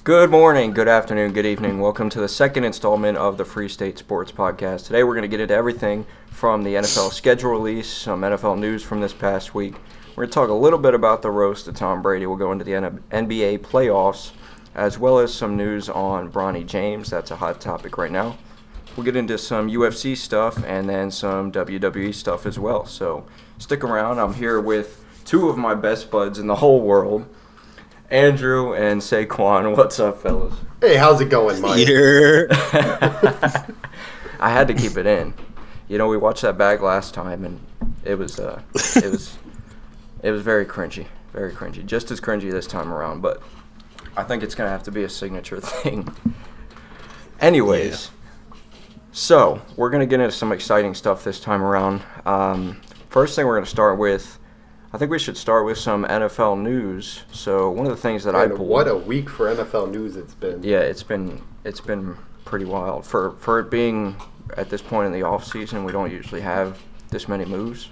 Good morning, good afternoon, good evening. Welcome to the second installment of the Free State Sports Podcast. Today we're going to get into everything from the NFL schedule release, some NFL news from this past week. We're going to talk a little bit about the roast of Tom Brady. We'll go into the NBA playoffs, as well as some news on Bronny James. That's a hot topic right now. We'll get into some UFC stuff and then some WWE stuff as well. So stick around. I'm here with two of my best buds in the whole world, Andrew and Saquon. What's up, fellas? Hey, how's it going, Mike? Yeah. I had to keep it in. You know, we watched that bag last time, and it was very cringy, very cringy. Just as cringy this time around, but I think it's gonna have to be a signature thing. Anyways, So we're gonna get into some exciting stuff this time around. First thing we're gonna start with. I think we should start with some NFL news. So one of the things that I pulled, what a week for NFL news it's been. Yeah, it's been pretty wild for it being at this point in the off season. We don't usually have this many moves,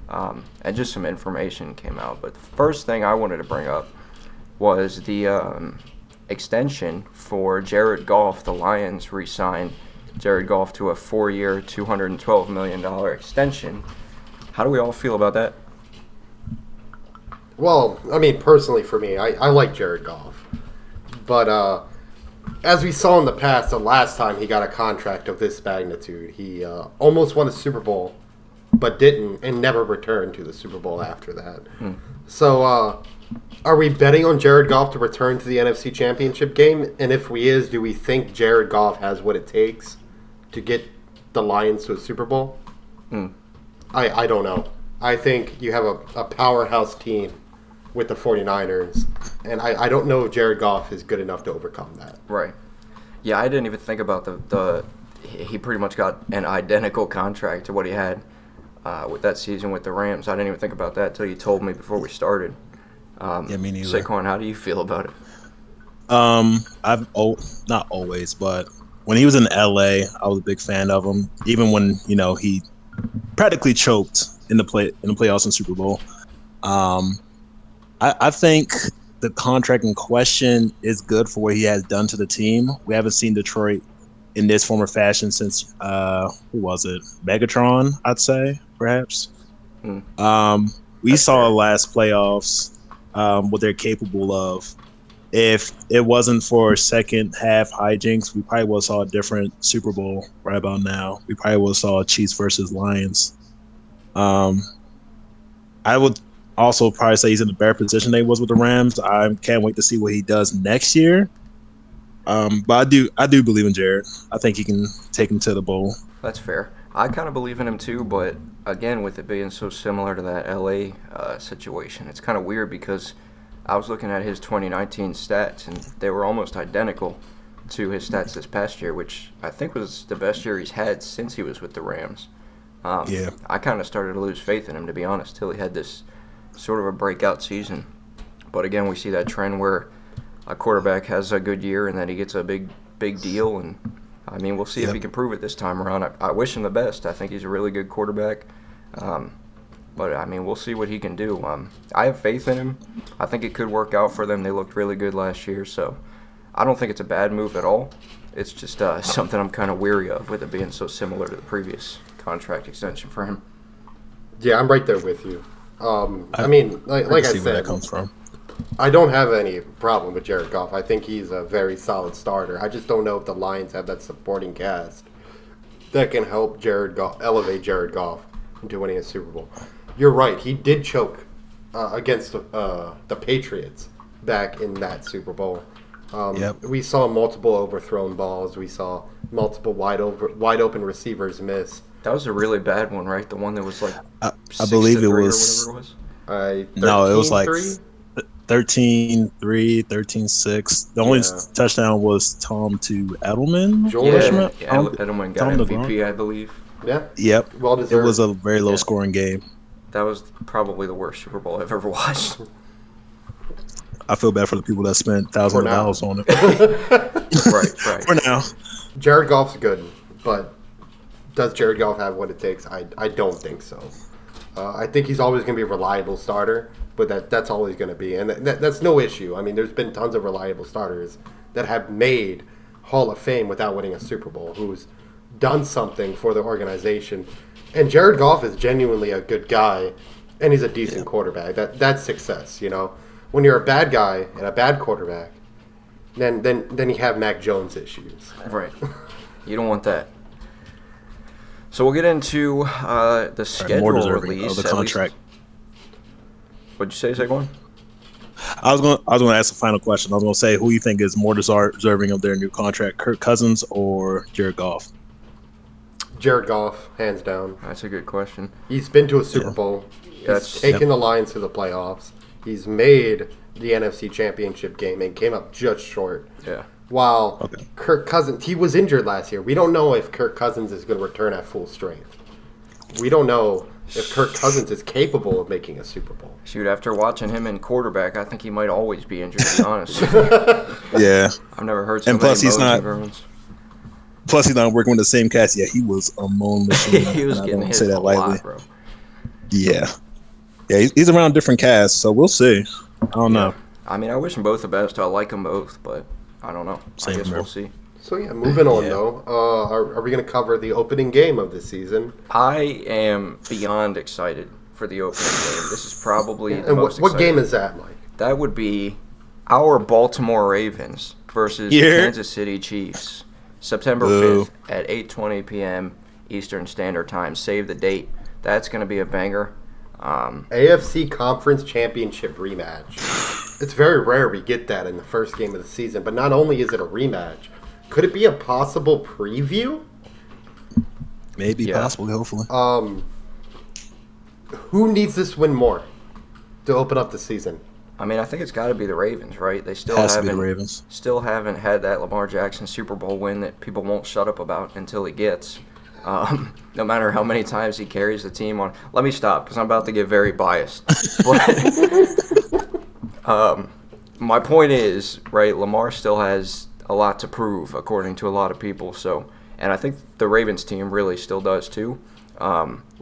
and just some information came out. But the first thing I wanted to bring up was the extension for Jared Goff. The Lions re-signed Jared Goff to a 4-year, $212 million extension. How do we all feel about that? Well, I mean, personally for me, I like Jared Goff. But as we saw in the past, the last time he got a contract of this magnitude, he almost won a Super Bowl, but didn't, and never returned to the Super Bowl after that. So are we betting on Jared Goff to return to the NFC Championship game? And if we is, do we think Jared Goff has what it takes to get the Lions to a Super Bowl? I don't know. I think you have a powerhouse team with the 49ers, and I don't know if Jared Goff is good enough to overcome that. Right. Yeah, I didn't even think about he pretty much got an identical contract to what he had with that season with the Rams. I didn't even think about that until you told me before we started. Yeah, me neither. Saquon, how do you feel about it? I've not always, but when he was in LA, I was a big fan of him. Even when he practically choked in the playoffs and Super Bowl. I think the contract in question is good for what he has done to the team. We haven't seen Detroit in this form or fashion since who was it? Megatron, I'd say, perhaps. We That's saw fair. last playoffs what they're capable of. If it wasn't for second half hijinks, we probably would have saw a different Super Bowl right about now. We probably would have saw Chiefs versus Lions. I would also probably say he's in a better position than he was with the Rams. I can't wait to see what he does next year. But I do believe in Jared. I think he can take him to the bowl. That's fair. I kind of believe in him too, but again, with it being so similar to that LA situation, it's kind of weird because I was looking at his 2019 stats, and they were almost identical to his stats this past year, which I think was the best year he's had since he was with the Rams. I kind of started to lose faith in him, to be honest, till he had this sort of a breakout season. But again, we see that trend where a quarterback has a good year and then he gets a big deal, and I mean, we'll see if he can prove it this time around. I wish him the best. I think he's a really good quarterback. But, I mean, we'll see what he can do. I have faith in him. I think it could work out for them. They looked really good last year, so I don't think it's a bad move at all. It's just something I'm kind of weary of with it being so similar to the previous contract extension for him. Yeah, I'm right there with you. I mean, like I see where that said, comes from. I don't have any problem with Jared Goff. I think he's a very solid starter. I just don't know if the Lions have that supporting cast that can help elevate Jared Goff into winning a Super Bowl. You're right. He did choke against the Patriots back in that Super Bowl. We saw multiple overthrown balls. We saw multiple wide open receivers miss. That was a really bad one, right? The one that was like I believe it 6-3 was. or whatever it was. No, it was like 13-3? 13-3, 13-6. The only touchdown was Tom to Edelman. Edelman got Tom MVP, I believe. Yeah. Yep. Well deserved. It was a very low scoring game. That was probably the worst Super Bowl I've ever watched. I feel bad for the people that spent thousands of dollars on it. Right. For now. Jared Goff's good, but does Jared Goff have what it takes? I don't think so. I think he's always going to be a reliable starter, but that's all he's going to be. And that's no issue. I mean, there's been tons of reliable starters that have made Hall of Fame without winning a Super Bowl, who's done something for the organization. And Jared Goff is genuinely a good guy, and he's a decent quarterback. That's success, you know. When you're a bad guy and a bad quarterback, then you have Mac Jones issues. Right. You don't want that. So we'll get into the schedule more deserving release. of the contract. What'd you say, Saquon? I was going to ask a final question. I was going to say, who you think is more deserving of their new contract, Kirk Cousins or Jared Goff? Jared Goff, hands down. That's a good question. He's been to a Super Bowl. He's taken the Lions to the playoffs. He's made the NFC Championship game and came up just short. Yeah. While Kirk Cousins, he was injured last year. We don't know if Kirk Cousins is going to return at full strength. We don't know if Kirk Cousins is capable of making a Super Bowl. Shoot, after watching him in quarterback, I think he might always be injured, to be honest. Yeah. I've never heard so and many plus he's not. Plus, he's not working with the same cast. Yeah, he was a moan machine. He was getting hit a lot, bro. Yeah. Yeah, he's around different casts, so we'll see. I don't know. I mean, I wish them both the best. I like them both, but I don't know. I guess we'll see. So, moving on, though. Are we going to cover the opening game of this season? I am beyond excited for the opening game. This is probably the most exciting. What game is that, Mike? That would be our Baltimore Ravens versus the Kansas City Chiefs. September 5th at 8:20 p.m. Eastern Standard Time. Save the date. That's going to be a banger. AFC Conference Championship rematch. It's very rare we get that in the first game of the season, but not only is it a rematch, could it be a possible preview? Maybe, possibly, hopefully. Who needs this win more to open up the season? I mean, I think it's got to be the Ravens, right? They still still haven't had that Lamar Jackson Super Bowl win that people won't shut up about until he gets. No matter how many times he carries the team on. Let me stop because I'm about to get very biased. But my point is, right, Lamar still has a lot to prove, according to a lot of people. So, and I think the Ravens team really still does too.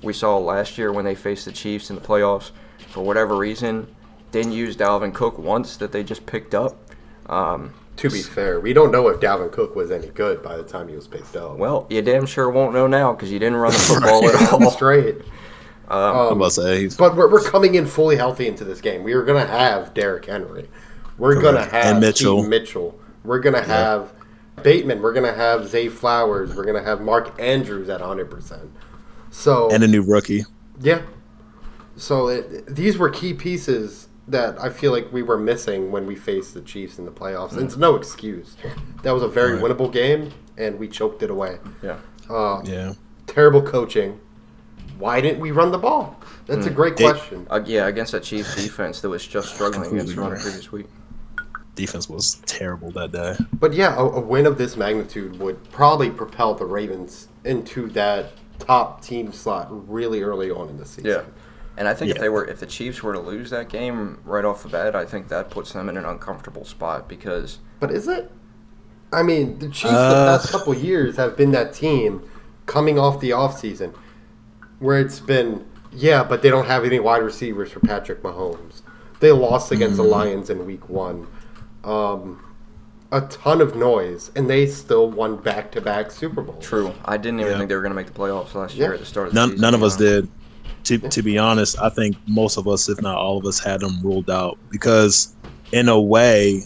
We saw last year when they faced the Chiefs in the playoffs, for whatever reason, didn't use Dalvin Cook once that they just picked up. To be fair, we don't know if Dalvin Cook was any good by the time he was picked up. Well, you damn sure won't know now because you didn't run the football at all. Straight. I'm about to say. But we're coming in fully healthy into this game. We are going to have Derrick Henry. We're going to have Mitchell. We're going to have Bateman. We're going to have Zay Flowers. We're going to have Mark Andrews at 100%. So, and a new rookie. Yeah. So these were key pieces that I feel like we were missing when we faced the Chiefs in the playoffs. And it's no excuse. That was a very winnable game, and we choked it away. Yeah. Terrible coaching. Why didn't we run the ball? That's a great question. Against that Chiefs defense that was just struggling against run previous week. Defense was terrible that day. But yeah, a win of this magnitude would probably propel the Ravens into that top team slot really early on in the season. Yeah. And I think if the Chiefs were to lose that game right off the bat, I think that puts them in an uncomfortable spot because. But is it? I mean, the Chiefs the past couple years have been that team coming off the offseason where it's been, but they don't have any wide receivers for Patrick Mahomes. They lost against the Lions in week 1. A ton of noise, and they still won back-to-back Super Bowls. True. I didn't even think they were going to make the playoffs last year at the start of the season. None of us did. To be honest, I think most of us, if not all of us, had them ruled out because, in a way,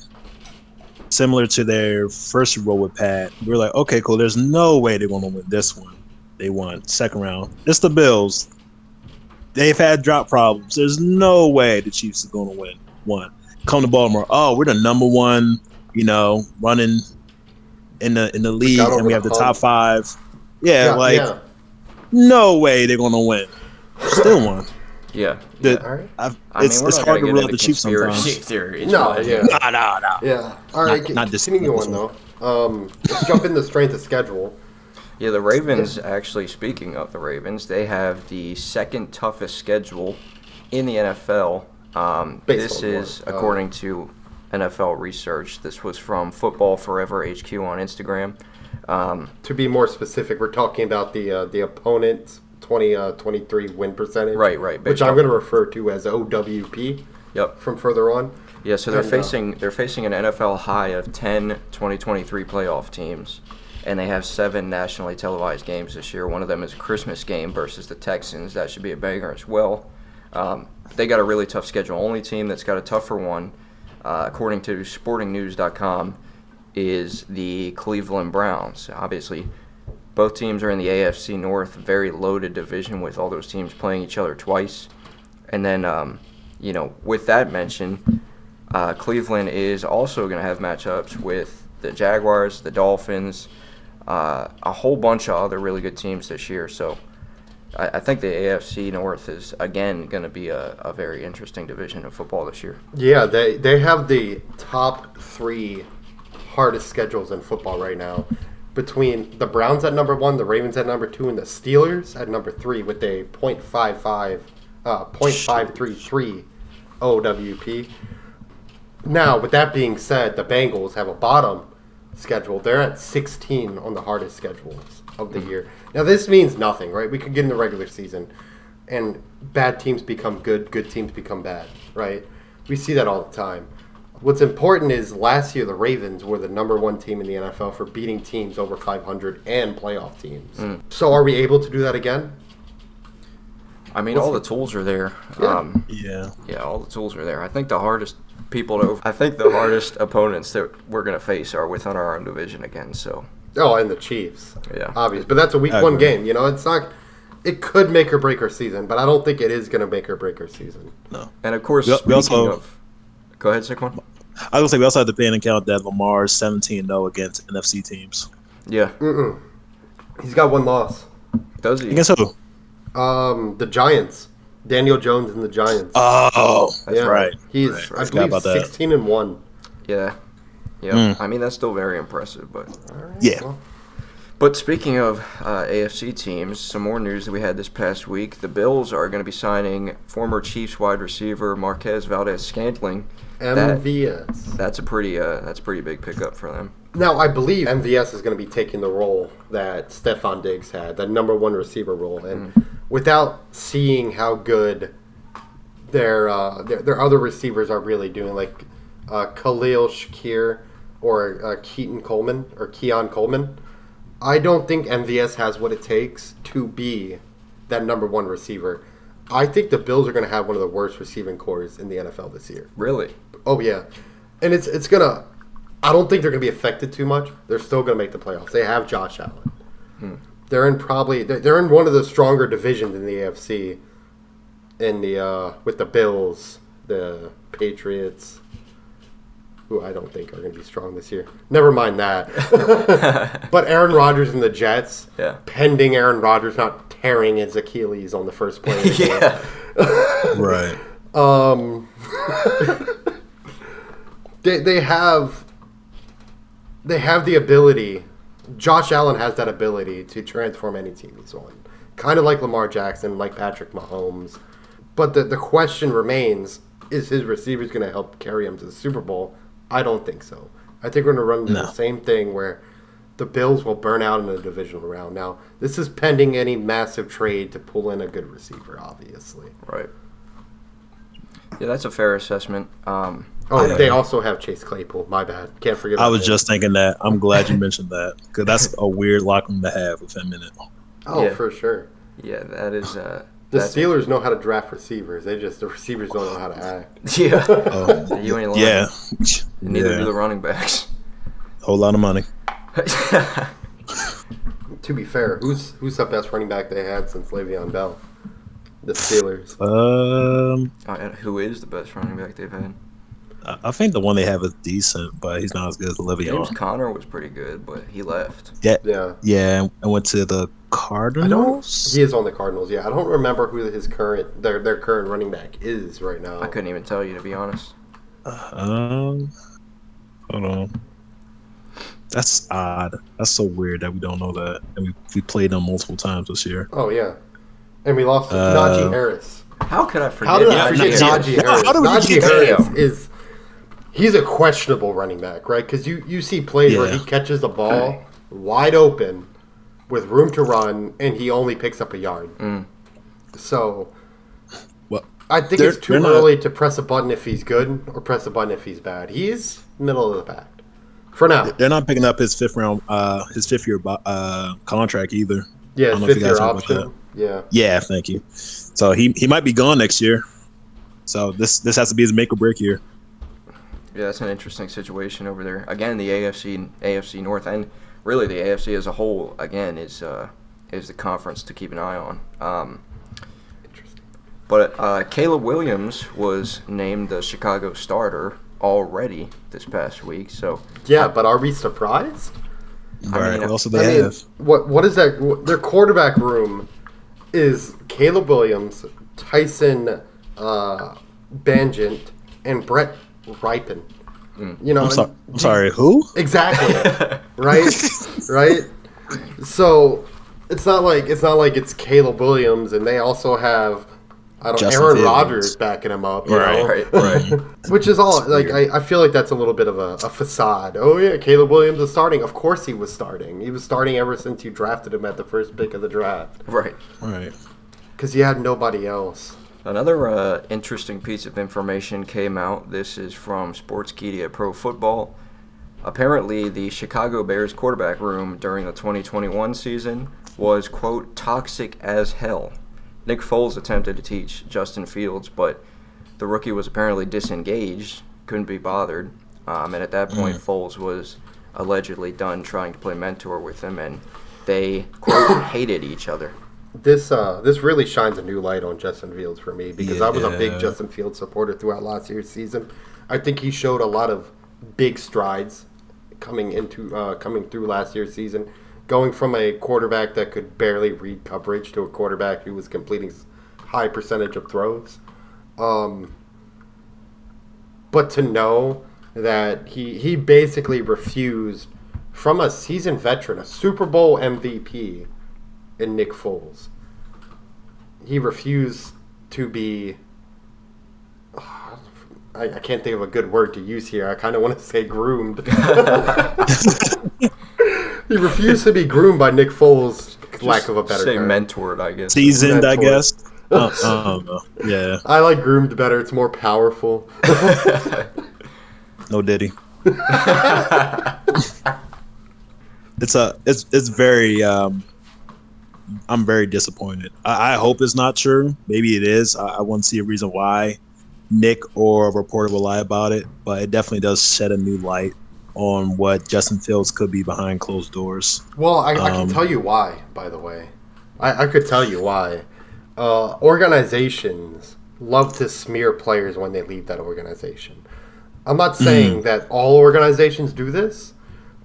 similar to their first Super Bowl with Pat, we were like, okay, cool. There's no way they're going to win this one. They won second round. It's the Bills. They've had drop problems. There's no way the Chiefs are going to win one. Come to Baltimore. Oh, we're the number one, running in the league, and we have the top 5. No way they're going to win. Still won. Yeah. It's hard to rule out the Chiefs sometimes. No. Yeah. All right, continue on, though. Let's jump into strength of schedule. Yeah, the Ravens, actually, speaking of the Ravens, they have the second toughest schedule in the NFL. This is according to NFL research. This was from Football Forever HQ on Instagram. To be more specific, we're talking about the opponent's 2023 win percentage. Right. Which I'm going to refer to as OWP. Yep. From further on. Yeah, so they're facing an NFL high of 10 2023 playoff teams, and they have 7 nationally televised games this year. One of them is a Christmas game versus the Texans. That should be a banger as well. They got a really tough schedule. Only team that's got a tougher one, according to SportingNews.com, is the Cleveland Browns. Obviously, both teams are in the AFC North, very loaded division with all those teams playing each other twice. And then, with that mention, Cleveland is also going to have matchups with the Jaguars, the Dolphins, a whole bunch of other really good teams this year. So I think the AFC North is, again, going to be a very interesting division of football this year. Yeah, they have the top 3 hardest schedules in football right now, between the Browns at number 1, the Ravens at number 2, and the Steelers at number 3 with a .533 OWP. Now, with that being said, the Bengals have a bottom schedule. They're at 16 on the hardest schedules of the year. Now, this means nothing, right? We could get in the regular season, and bad teams become good teams become bad, right? We see that all the time. What's important is last year the Ravens were the number 1 team in the NFL for beating teams over 500 and playoff teams. So are we able to do that again? I mean, all the tools are there. Yeah. Yeah, all the tools are there. I think the hardest opponents that we're going to face are within our own division again. So. Oh, and the Chiefs. Yeah. Obvious. But that's a week 1 game. It's not. It could make or break our season, but I don't think it is going to make or break our season. No. And of course, go ahead, Saquon. I was going to say, we also have to pay into account that Lamar's 17-0 against NFC teams. Yeah. He's got 1 loss. Does he? Against who? The Giants. Daniel Jones and the Giants. Oh, that's right. He's, right. I believe, 16-1. Yeah. Yeah. I mean, that's still very impressive, but. Yeah. Well. But speaking of AFC teams, some more news that we had this past week. The Bills are going to be signing former Chiefs wide receiver Marquez Valdez-Scantling. MVS. That's a pretty big pickup for them. Now, I believe MVS is going to be taking the role that Stephon Diggs had, that number 1 receiver role. And without seeing how good their other receivers are really doing, like Khalil Shakir or Keon Coleman, I don't think MVS has what it takes to be that number 1 receiver. I think the Bills are going to have one of the worst receiving corps in the NFL this year. Really? Oh, yeah. And it's going to... I don't think they're going to be affected too much. They're still going to make the playoffs. They have Josh Allen. They're in one of the stronger divisions in the AFC. With the Bills, the Patriots, who I don't think are going to be strong this year. Never mind that. But Aaron Rodgers and the Jets, pending Aaron Rodgers not tearing his Achilles on the first play. Yeah. Right. They have the ability. Josh Allen has that ability to transform any team he's on. Kind of like Lamar Jackson, like Patrick Mahomes. But the question remains, is his receivers going to help carry him to the Super Bowl? I don't think so. I think we're going to run into the same thing where the Bills will burn out in the divisional round. Now, this is pending any massive trade to pull in a good receiver, obviously. Right. Yeah, that's a fair assessment. They also have Chase Claypool. My bad. Can't forget about I was just thinking that. I'm glad you mentioned that, because that's a weird locker room to have with him in it. Oh, Yeah. for sure. Yeah, that is. The Steelers know how to draft receivers. The receivers don't know how to act. Yeah. Oh, You ain't lying. yeah. Neither do the running backs. Whole lot of money. To be fair, who's the best running back they had since Le'Veon Bell? The Steelers. Who is the best running back they've had? I think the one they have is decent, but he's not as good as Le'Veon. James Conner was pretty good, but he left. Yeah. I went to the Cardinals. He is on the Cardinals. Yeah, I don't remember who their current running back is right now. I couldn't even tell you, to be honest. Hold on. That's odd. That's so weird that we don't know that, and we played them multiple times this year. Oh yeah, and we lost Najee Harris. How could I forget? How did I forget Najee Harris? How did we Najee forget Harris him? he's a questionable running back, right? Because you see plays where he catches the ball wide open with room to run, and he only picks up a yard. So, I think it's too early to press a button if he's good or press a button if he's bad. He's middle of the pack for now. They're not picking up his fifth year contract either. Yeah, his 5th year option. Yeah, thank you. So he might be gone next year. So this has to be his make or break year. Yeah, that's an interesting situation over there. Again, the AFC North, and really the AFC as a whole, again, is the conference to keep an eye on. Interesting. But Caleb Williams was named the Chicago starter already this past week. So yeah, but are we surprised? Right. What else do they have? What is that? Their quarterback room is Caleb Williams, Tyson Bangent, and Brett Ripon. You know, I'm sorry, who? Exactly. Right. So it's not like it's Caleb Williams, and they also have Aaron Rodgers backing him up. Right. Which is all like I feel like that's a little bit of a facade. Oh yeah, Caleb Williams is starting. Of course he was starting. He was starting ever since you drafted him at the first pick of the draft. Right. Because you had nobody else. Another interesting piece of information came out. This is from Sportskeeda Pro Football. Apparently, the Chicago Bears quarterback room during the 2021 season was, quote, toxic as hell. Nick Foles attempted to teach Justin Fields, but the rookie was apparently disengaged, couldn't be bothered. And at that point, Foles was allegedly done trying to play mentor with him, and they, quote, hated each other. This really shines a new light on Justin Fields for me because I was a big Justin Fields supporter throughout last year's season. I think he showed a lot of big strides coming through last year's season, going from a quarterback that could barely read coverage to a quarterback who was completing high percentage of throws. But to know that he basically refused from a seasoned veteran, a Super Bowl MVP, in Nick Foles. He refused to be... I can't think of a good word to use here. I kind of want to say groomed. He refused to be groomed by Nick Foles, lack of a better term. Say mentored, I guess. Seasoned, I guess. Yeah. I like groomed better. It's more powerful. No Diddy. It's very... I'm very disappointed. I hope it's not true. Maybe it is. I want to see a reason why Nick or a reporter will lie about it, but it definitely does shed a new light on what Justin Fields could be behind closed doors. Well, I can tell you why, by the way. I could tell you why. Organizations love to smear players when they leave that organization. I'm not saying that all organizations do this,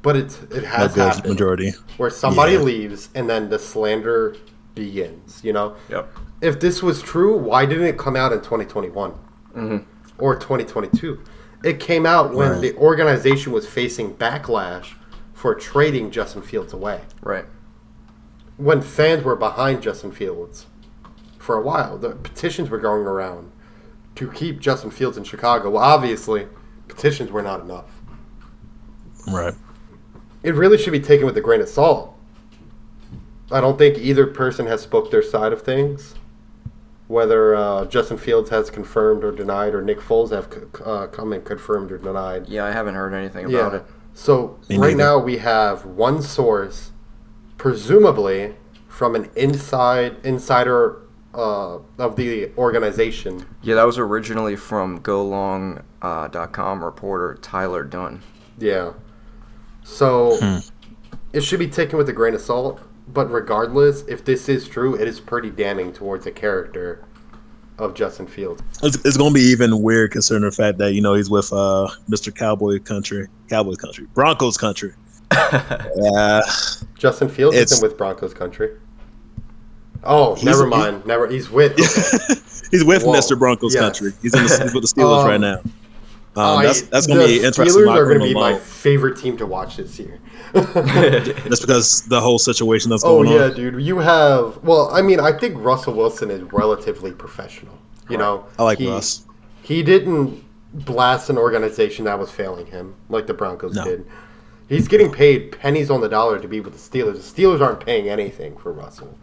but it has happened. Majority. Where somebody leaves and then the slander begins, you know? Yep. If this was true, why didn't it come out in 2021 or 2022? It came out when the organization was facing backlash for trading Justin Fields away. Right. When fans were behind Justin Fields for a while, the petitions were going around to keep Justin Fields in Chicago. Well, obviously, petitions were not enough. Right. It really should be taken with a grain of salt. I don't think either person has spoke their side of things. Whether Justin Fields has confirmed or denied, or Nick Foles have come and confirmed or denied. Yeah, I haven't heard anything about it. So right now we have one source, presumably from an insider of the organization. Yeah, that was originally from GoLong.com reporter Tyler Dunn. Yeah. So it should be taken with a grain of salt. But regardless, if this is true, it is pretty damning towards the character of Justin Fields. It's going to be even weird considering the fact that, he's with Mr. Cowboys Country, Broncos Country. Justin Fields isn't with Broncos Country. Oh, never mind. He's with. Okay. He's with Mr. Broncos Country. He's with the Steelers right now. That's going to be interesting. The Steelers are going to be my favorite team to watch this year. That's because the whole situation that's going on. Oh, yeah, dude. You have... Well, I mean, I think Russell Wilson is relatively professional. You know? I like Russ. He didn't blast an organization that was failing him like the Broncos did. He's getting paid pennies on the dollar to be with the Steelers. The Steelers aren't paying anything for Russell.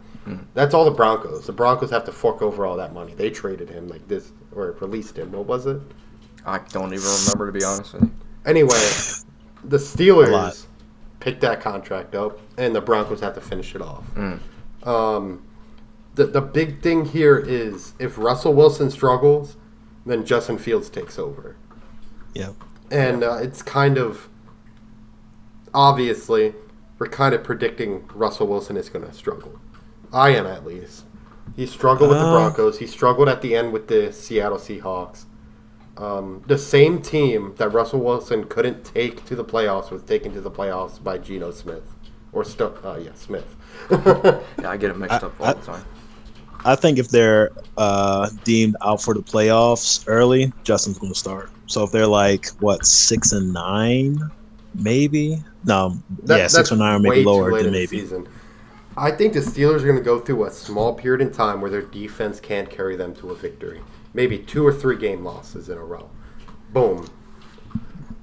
That's all the Broncos. The Broncos have to fork over all that money. They traded him like this, or released him. What was it? I don't even remember, to be honest with you. Anyway, the Steelers picked that contract up, and the Broncos have to finish it off. The big thing here is if Russell Wilson struggles, then Justin Fields takes over. Yeah. And it's kind of, obviously, we're kind of predicting Russell Wilson is going to struggle. I am, at least. He struggled with the Broncos. He struggled at the end with the Seattle Seahawks. The same team that Russell Wilson couldn't take to the playoffs was taken to the playoffs by Geno Smith. Smith. Yeah, I get it mixed up all the time. I think if they're deemed out for the playoffs early, Justin's going to start. So if they're like 6-9, maybe 6 or 9, or maybe lower than maybe. Season. I think the Steelers are going to go through a small period in time where their defense can't carry them to a victory. Maybe 2 or 3 game losses in a row. Boom.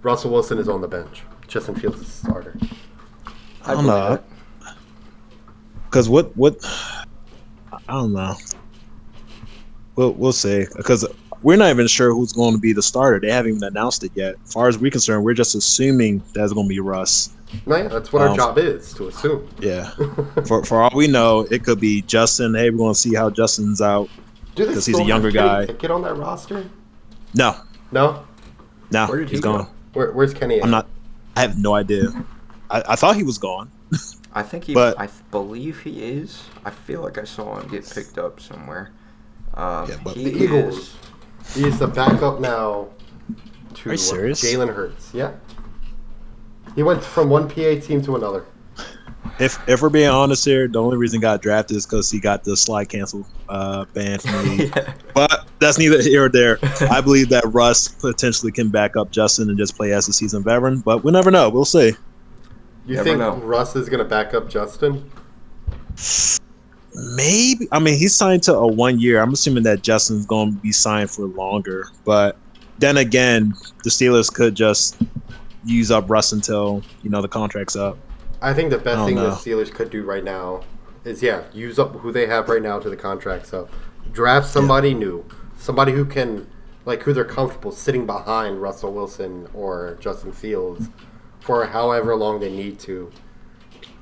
Russell Wilson is on the bench. Justin Fields is the starter. I don't know. Because what? I don't know. We'll see. Because we're not even sure who's going to be the starter. They haven't even announced it yet. As far as we're concerned, we're just assuming that's going to be Russ. No, yeah, that's what our job is, to assume. Yeah. for all we know, it could be Justin. Hey, we're going to see how Justin's out because he's a younger guy. Get on that roster? No. No? No, Where did he he's gone. Go? Where's Kenny at? I have no idea. I thought he was gone. I think he. But, I believe he is. I feel like I saw him get picked up somewhere. The Eagles. He's the backup now to Jalen Hurts. Yeah. He went from one PA team to another. If we're being honest here, the only reason he got drafted is because he got the slide cancel ban from the league. Yeah. But that's neither here or there. I believe that Russ potentially can back up Justin and just play as a seasoned veteran, but we never know. We'll see. You think Russ is going to back up Justin? Maybe. I mean, he's signed to a 1 year. I'm assuming that Justin's going to be signed for longer. But then again, the Steelers could just use up Russ until, the contract's up. I think the best thing the Steelers could do right now is, use up who they have right now to the contract's up. Draft somebody new. Somebody who can, who they're comfortable sitting behind Russell Wilson or Justin Fields for however long they need to.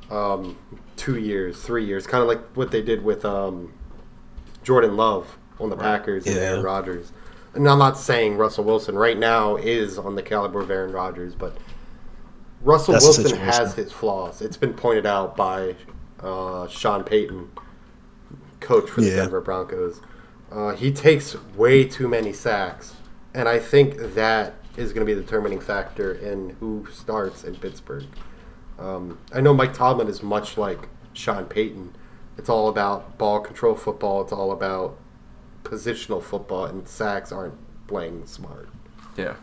2 years, 3 years, kind of like what they did with Jordan Love on the Packers and Aaron Rodgers. And I'm not saying Russell Wilson right now is on the caliber of Aaron Rodgers, but Russell Wilson has his flaws. It's been pointed out by Sean Payton, coach for the Denver Broncos. He takes way too many sacks, and I think that is going to be the determining factor in who starts in Pittsburgh. I know Mike Tomlin is much like Sean Payton. It's all about ball control football. It's all about positional football, and sacks aren't playing smart. Yeah,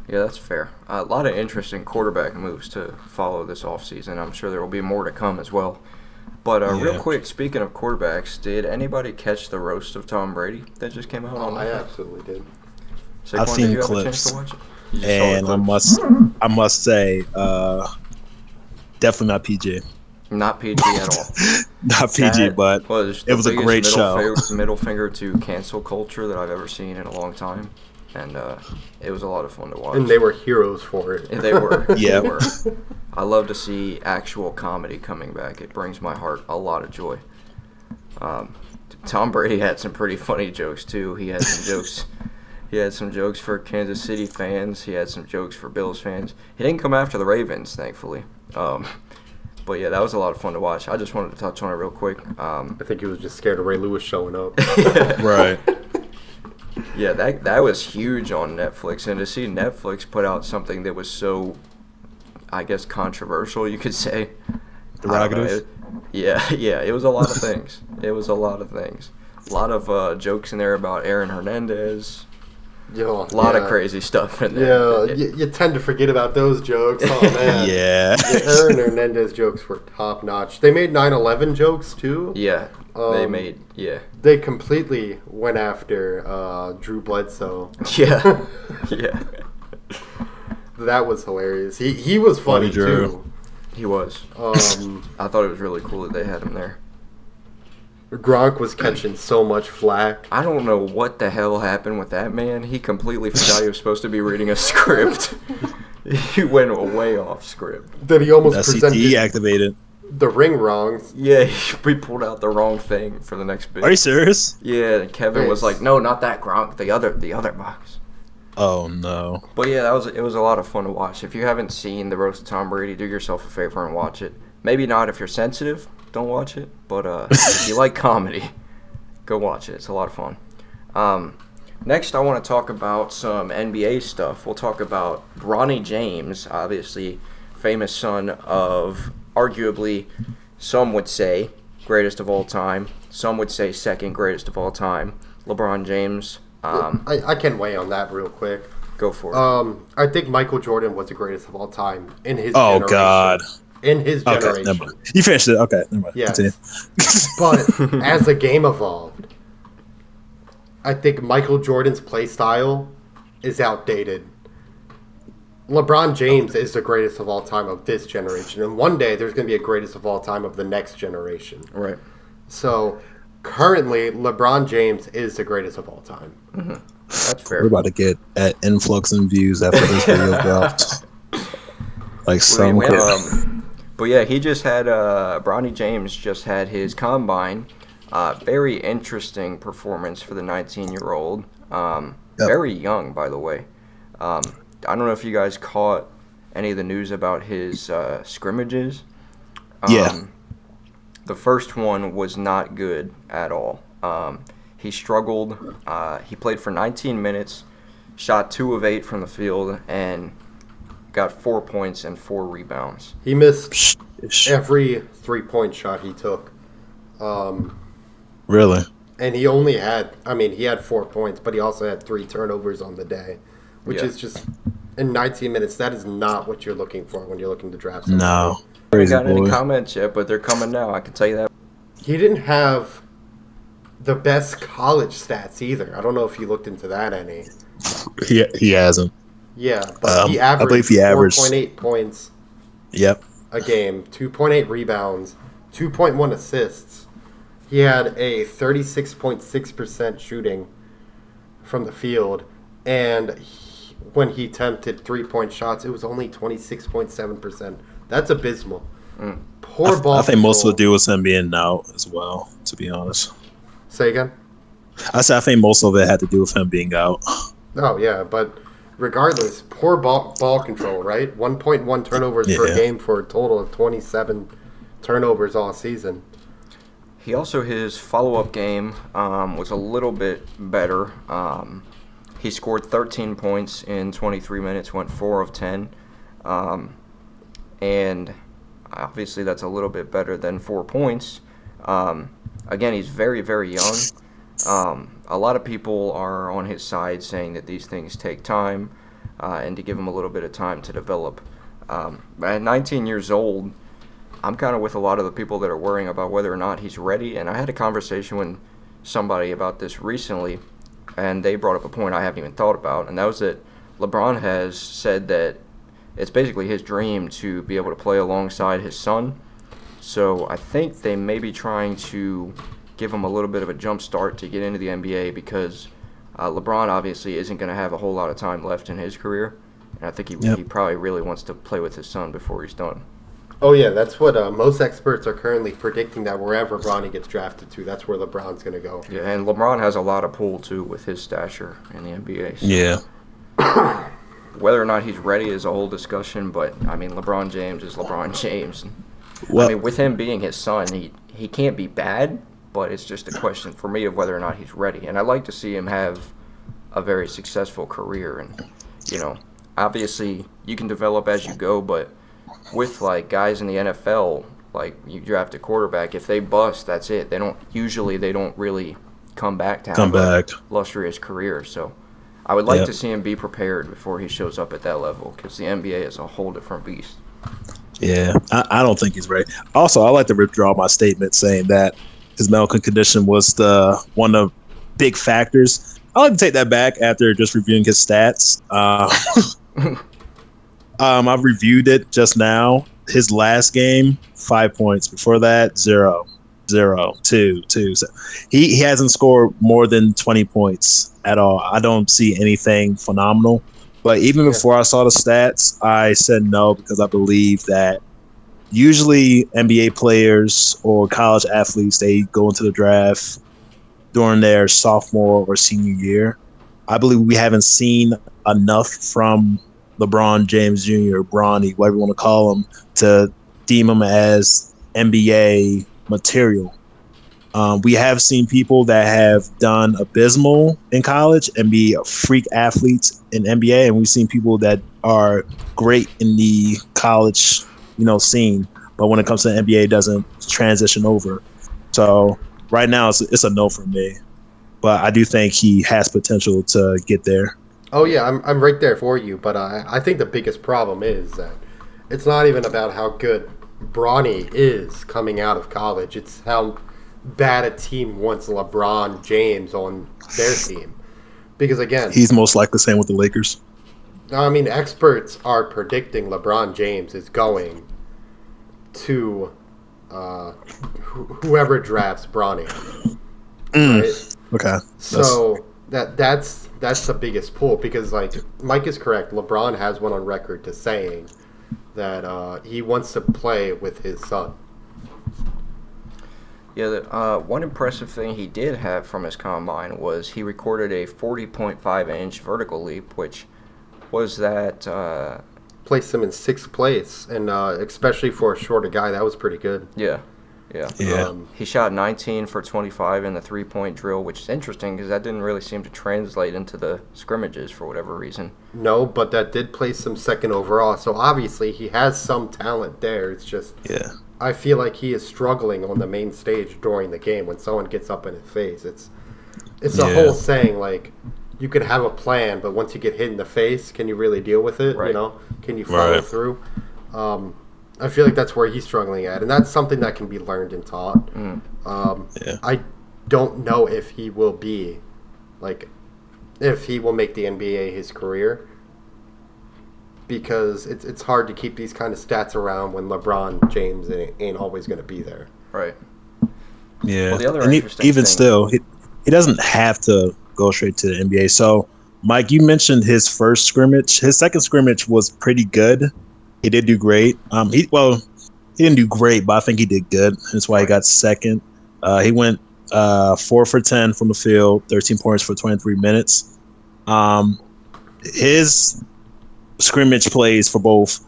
that's fair. A lot of interesting quarterback moves to follow this offseason. I'm sure there will be more to come as well. But real quick, speaking of quarterbacks, did anybody catch the roast of Tom Brady that just came out? I absolutely did. Saquon, I've seen clips, and I must say, definitely not PG. Not PG at all. Not PG, but it was a great show. Middle finger to cancel culture that I've ever seen in a long time, and it was a lot of fun to watch. And they were heroes for it. They were. Yeah. They were. I love to see actual comedy coming back. It brings my heart a lot of joy. Tom Brady had some pretty funny jokes too. He had some jokes. He had some jokes for Kansas City fans. He had some jokes for Bills fans. He didn't come after the Ravens, thankfully. But yeah, that was a lot of fun to watch. I just wanted to touch on it real quick. I think he was just scared of Ray Lewis showing up. Right. Yeah, that was huge on Netflix. And to see Netflix put out something that was so, I guess, controversial, you could say. Derogative? It was a lot of things. A lot of jokes in there about Aaron Hernandez. A lot of crazy stuff in there. Yeah, you tend to forget about those jokes. Oh, man. The Aaron Hernandez jokes were top notch. They made 9/11 jokes, too. Yeah, They completely went after Drew Bledsoe. Yeah. That was hilarious. He was funny, too. He was. I thought it was really cool that they had him there. Gronk was catching so much flack. I don't know what the hell happened with that man. He completely forgot he was supposed to be reading a script. He went way off script. That he almost That presented CTE activated. the ring wrong. Yeah, he pulled out the wrong thing for the next bit. Are you serious? Yeah, and Kevin was like, "No, not that Gronk. The other box." Oh no. But yeah, it was a lot of fun to watch. If you haven't seen the roast of Tom Brady, do yourself a favor and watch it. Maybe not if you're sensitive, don't watch it. But if you like comedy, go watch it. It's a lot of fun. Next, I want to talk about some NBA stuff. We'll talk about Bronny James, obviously famous son of arguably, some would say, greatest of all time. Some would say second greatest of all time, LeBron James. I can weigh on that real quick. Go for it. I think Michael Jordan was the greatest of all time in his generation. Oh God. In his Okay, generation. never mind. You finished it. Okay, never mind. Yes. Continue. But as the game evolved, I think Michael Jordan's play style is outdated. LeBron James is the greatest of all time of this generation. And one day there's going to be a greatest of all time of the next generation. Right. So currently, LeBron James is the greatest of all time. Mm-hmm. That's fair. We're about to get at influx in views after this video dropped. Like some but yeah, he just had Bronny James just had his combine. Very interesting performance for the 19-year-old. Very young, by the way. I don't know if you guys caught any of the news about his scrimmages. Yeah. The first one was not good at all. He struggled. He played for 19 minutes, shot 2 of 8 from the field, and got 4 points and 4 rebounds. He missed every 3-point shot he took. Really? And he only had, he had 4 points, but he also had 3 turnovers on the day, which is just, in 19 minutes, that is not what you're looking for when you're looking to draft somebody. No. I haven't got any comments yet, but they're coming now. I can tell you that. He didn't have the best college stats either. I don't know if you looked into that any. He hasn't. Yeah, but he averaged, I believe he averaged 4.8 points Yep. a game, 2.8 rebounds, 2.1 assists. He had a 36.6% shooting from the field, and when he attempted 3-point shots, it was only 26.7%. That's abysmal. Poor ball I think most control. of it do with him being out as well, to be honest. Say again? I think most of it had to do with him being out. Oh, yeah, but regardless, poor ball control, right? 1.1 turnovers per game for a total of 27 turnovers all season. He also, his follow-up game was a little bit better. He scored 13 points in 23 minutes, went 4 of 10. And obviously that's a little bit better than 4 points. Again, he's very, very young. A lot of people are on his side saying that these things take time and to give him a little bit of time to develop. At 19 years old, I'm kind of with a lot of the people that are worrying about whether or not he's ready. And I had a conversation with somebody about this recently, and they brought up a point I haven't even thought about, and that was that LeBron has said that it's basically his dream to be able to play alongside his son. So I think they may be trying to give him a little bit of a jump start to get into the NBA because LeBron obviously isn't going to have a whole lot of time left in his career. And I think he probably really wants to play with his son before he's done. Oh, yeah, that's what most experts are currently predicting, that wherever Bronny gets drafted to, that's where LeBron's going to go. Yeah, and LeBron has a lot of pull, too, with his stature in the NBA. So. Yeah. Whether or not he's ready is a whole discussion, but, LeBron James is LeBron James. Well, with him being his son, he can't be bad, but it's just a question for me of whether or not he's ready. And I'd like to see him have a very successful career. And, obviously you can develop as you go, but with, guys in the NFL, you draft a quarterback, if they bust, that's it. They don't really come back to have a illustrious career. So I would like to see him be prepared before he shows up at that level because the NBA is a whole different beast. Yeah, I don't think he's ready. Also, I like to withdraw my statement saying that his medical condition was one of the big factors. I like to take that back after just reviewing his stats. I've reviewed it just now. His last game, 5 points. Before that, 0. 0, 2, 2. So he hasn't scored more than 20 points at all. I don't see anything phenomenal. But even before I saw the stats, I said no because I believe that usually NBA players or college athletes, they go into the draft during their sophomore or senior year. I believe we haven't seen enough from LeBron James Jr., Bronny, whatever you want to call him, to deem him as NBA material. We have seen people that have done abysmal in college and be freak athletes in NBA, and we've seen people that are great in the college, scene. But when it comes to the NBA, it doesn't transition over. So right now, it's a no for me. But I do think he has potential to get there. Oh yeah, I'm right there for you. But I think the biggest problem is that it's not even about how good Bronny is coming out of college. It's how bad a team wants LeBron James on their team. Because again, he's most likely the same with the Lakers. I mean, experts are predicting LeBron James is going to whoever drafts Bronny. Right? Okay. So that's the biggest pull because, like, Mike is correct. LeBron has one on record to saying that he wants to play with his son. Yeah, one impressive thing he did have from his combine was he recorded a 40.5-inch vertical leap, which was that... placed him in 6th place, and especially for a shorter guy, that was pretty good. Yeah. He shot 19 for 25 in the three-point drill, which is interesting because that didn't really seem to translate into the scrimmages for whatever reason. No, but that did place him 2nd overall, so obviously he has some talent there. It's just... Yeah. I feel like he is struggling on the main stage during the game when someone gets up in his face. It's a whole saying, like, you can have a plan, but once you get hit in the face, can you really deal with it? Right. Can you follow through? I feel like that's where he's struggling at, and that's something that can be learned and taught. I don't know if he will be, if he will make the NBA his career, because it's hard to keep these kind of stats around when LeBron James ain't always going to be there. Right. Yeah. Well, the other even thing, still, he doesn't have to go straight to the NBA. So, Mike, you mentioned his first scrimmage. His second scrimmage was pretty good. He did do great. He didn't do great, but I think he did good. That's why he got second. He went 4 for 10 from the field, 13 points for 23 minutes. His scrimmage plays for both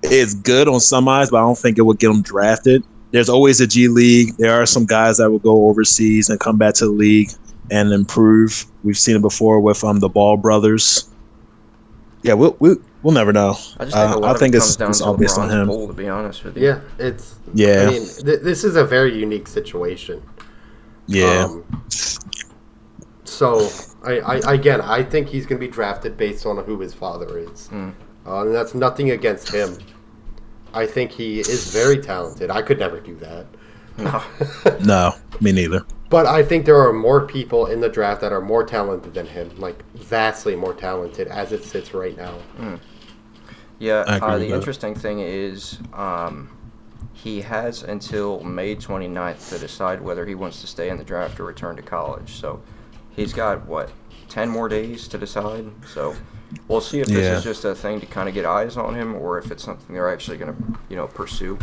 is good on some eyes, but I don't think it would get him drafted. There's always a G League. There are some guys that will go overseas and come back to the league and improve. We've seen it before with the Ball brothers. Yeah, we'll never know. I just think a lot I think of it comes down it's to all based on LeBron's him. pull, to be honest with you. Yeah, I mean, this is a very unique situation. Yeah. So I think he's going to be drafted based on who his father is, and that's nothing against him. I think he is very talented. I could never do that. No. No, me neither. But I think there are more people in the draft that are more talented than him, like vastly more talented as it sits right now. Yeah, the interesting thing is he has until May 29th to decide whether he wants to stay in the draft or return to college. So he's got, 10 more days to decide? So we'll see if this is just a thing to kind of get eyes on him or if it's something they're actually going to, pursue.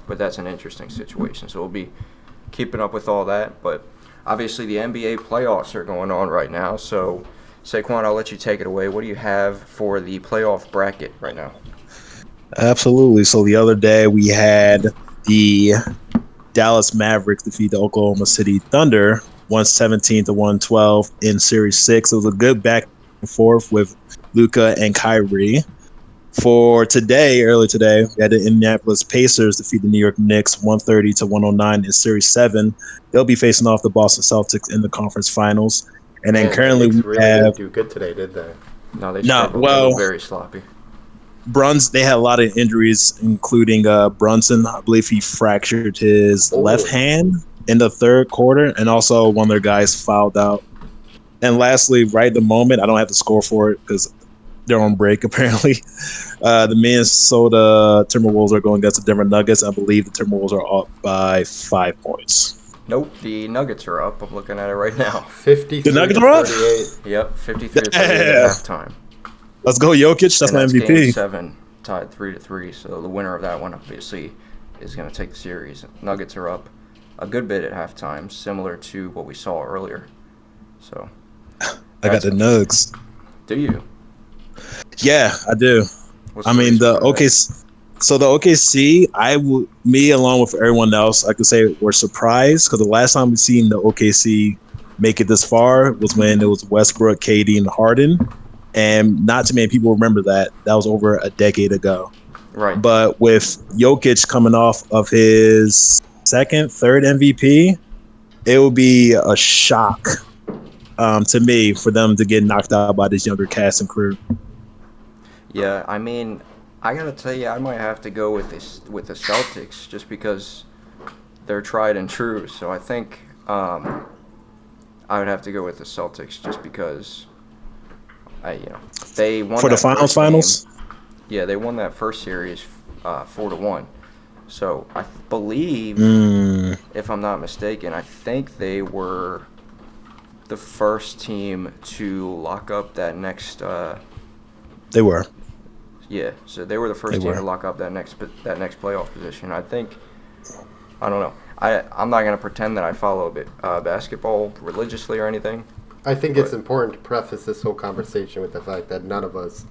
But that's an interesting situation. So we'll be keeping up with all that. But obviously the NBA playoffs are going on right now. So, Saquon, I'll let you take it away. What do you have for the playoff bracket right now? Absolutely. So the other day we had the Dallas Mavericks defeat the Oklahoma City Thunder 117-112 in Series 6. It was a good back and forth with Luka and Kyrie. For today, earlier today, we had the Indianapolis Pacers defeat the New York Knicks 130-109 in Series 7. They'll be facing off the Boston Celtics in the conference finals. And then currently we really have... didn't do good today, did they? No, they were very sloppy. They had a lot of injuries, including Brunson. I believe he fractured his left hand in the third quarter, and also one of their guys fouled out. And lastly, right at the moment, I don't have the score for it because they're on break apparently. The Minnesota Timberwolves are going against the Denver Nuggets. I believe the Timberwolves are up by 5 points. Nope, the Nuggets are up. I'm looking at it right now. 53 The Nuggets to are up? 38. Yep, 53 to 38 Yeah. at halftime. Let's go, Jokic. That's And my that's MVP. Game 7, tied 3-3. So the winner of that one, obviously, is going to take the series. Nuggets are up a good bit at halftime, similar to what we saw earlier. So I got the Nugs. Do you? Yeah, I do. What's I mean, reason the for that? OKC. So the OKC, me along with everyone else, I could say we're surprised because the last time we seen the OKC make it this far was when it was Westbrook, KD, and Harden, and not too many people remember that. That was over a decade ago. Right. But with Jokic coming off of his third MVP, it would be a shock to me for them to get knocked out by this younger cast and crew. Yeah, I mean, I gotta tell you, I might have to go with the Celtics just because they're tried and true. So I think I would have to go with the Celtics just because they won For the that finals. Game. Yeah, they won that first series 4-1. So I believe, if I'm not mistaken, I think they were the first team to lock up that next. They were. Yeah, so they were the first team to lock up that next playoff position. I think, I don't know. I'm not gonna pretend that I follow basketball religiously or anything. I think it's important to preface this whole conversation with the fact that none of us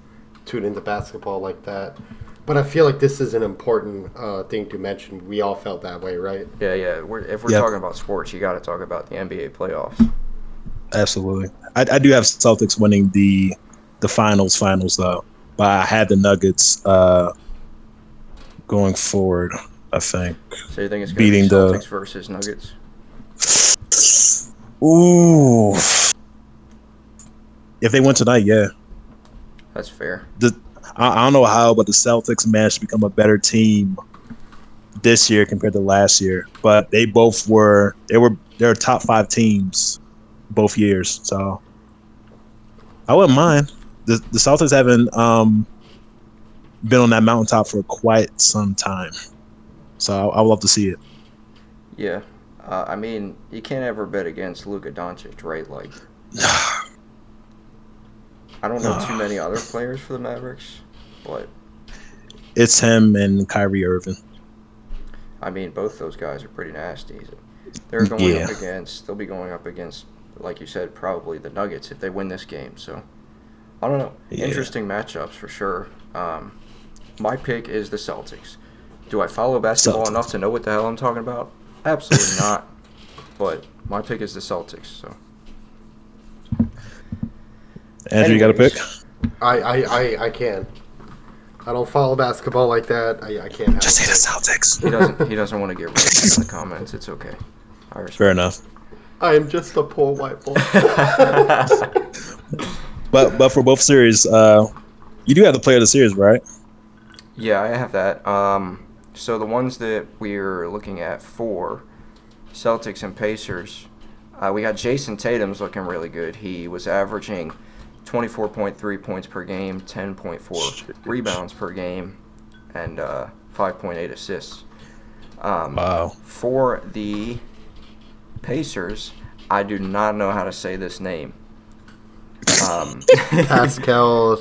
tune into basketball like that. But I feel like this is an important thing to mention. We all felt that way, right? Yeah. If we're talking about sports, you got to talk about the NBA playoffs. Absolutely. I do have Celtics winning the finals though. But I had the Nuggets going forward, I think. So you think it's going to be Celtics versus Nuggets? Ooh. If they win tonight, yeah. That's fair. I don't know how, but the Celtics managed to become a better team this year compared to last year. But they're top 5 teams both years. So I wouldn't mind. The Celtics haven't been on that mountaintop for quite some time. So I would love to see it. Yeah. I mean, you can't ever bet against Luka Doncic, right? Like, I don't know too many other players for the Mavericks, but it's him and Kyrie Irving. I mean, both those guys are pretty nasty. They'll be going up against, like you said, probably the Nuggets if they win this game. So, I don't know. Yeah. Interesting matchups for sure. My pick is the Celtics. Do I follow basketball enough to know what the hell I'm talking about? Absolutely not. But my pick is the Celtics. So, Andrew, you got a pick? I can. I don't follow basketball like that. I can't have just say the Celtics. He doesn't want to get roasted in the comments. It's okay. Fair enough. I am just a poor white boy. But for both series, you do have the player of the series, right? Yeah, I have that. So the ones that we're looking at for Celtics and Pacers, we got Jason Tatum's looking really good. He was averaging 24.3 points per game, 10.4 rebounds per game, and 5.8 assists. Wow. For the Pacers, I do not know how to say this name. Pascal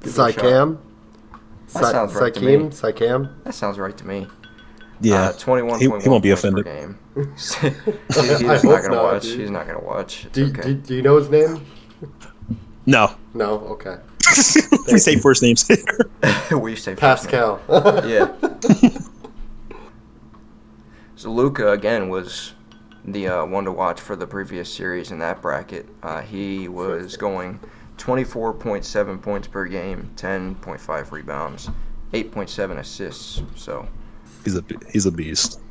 Siakam? That sounds right to me. Siakam? That sounds right to me. Yeah. 21.1 he won't be points offended. per game. He's not going to watch. He's not going to watch. It's okay. Do you know his name? No. No? Okay. We say first names here. We say Pascal. Yeah. So Luka, again, was the one to watch for the previous series in that bracket. He was going 24.7 points per game, 10.5 rebounds, 8.7 assists. So he's a beast.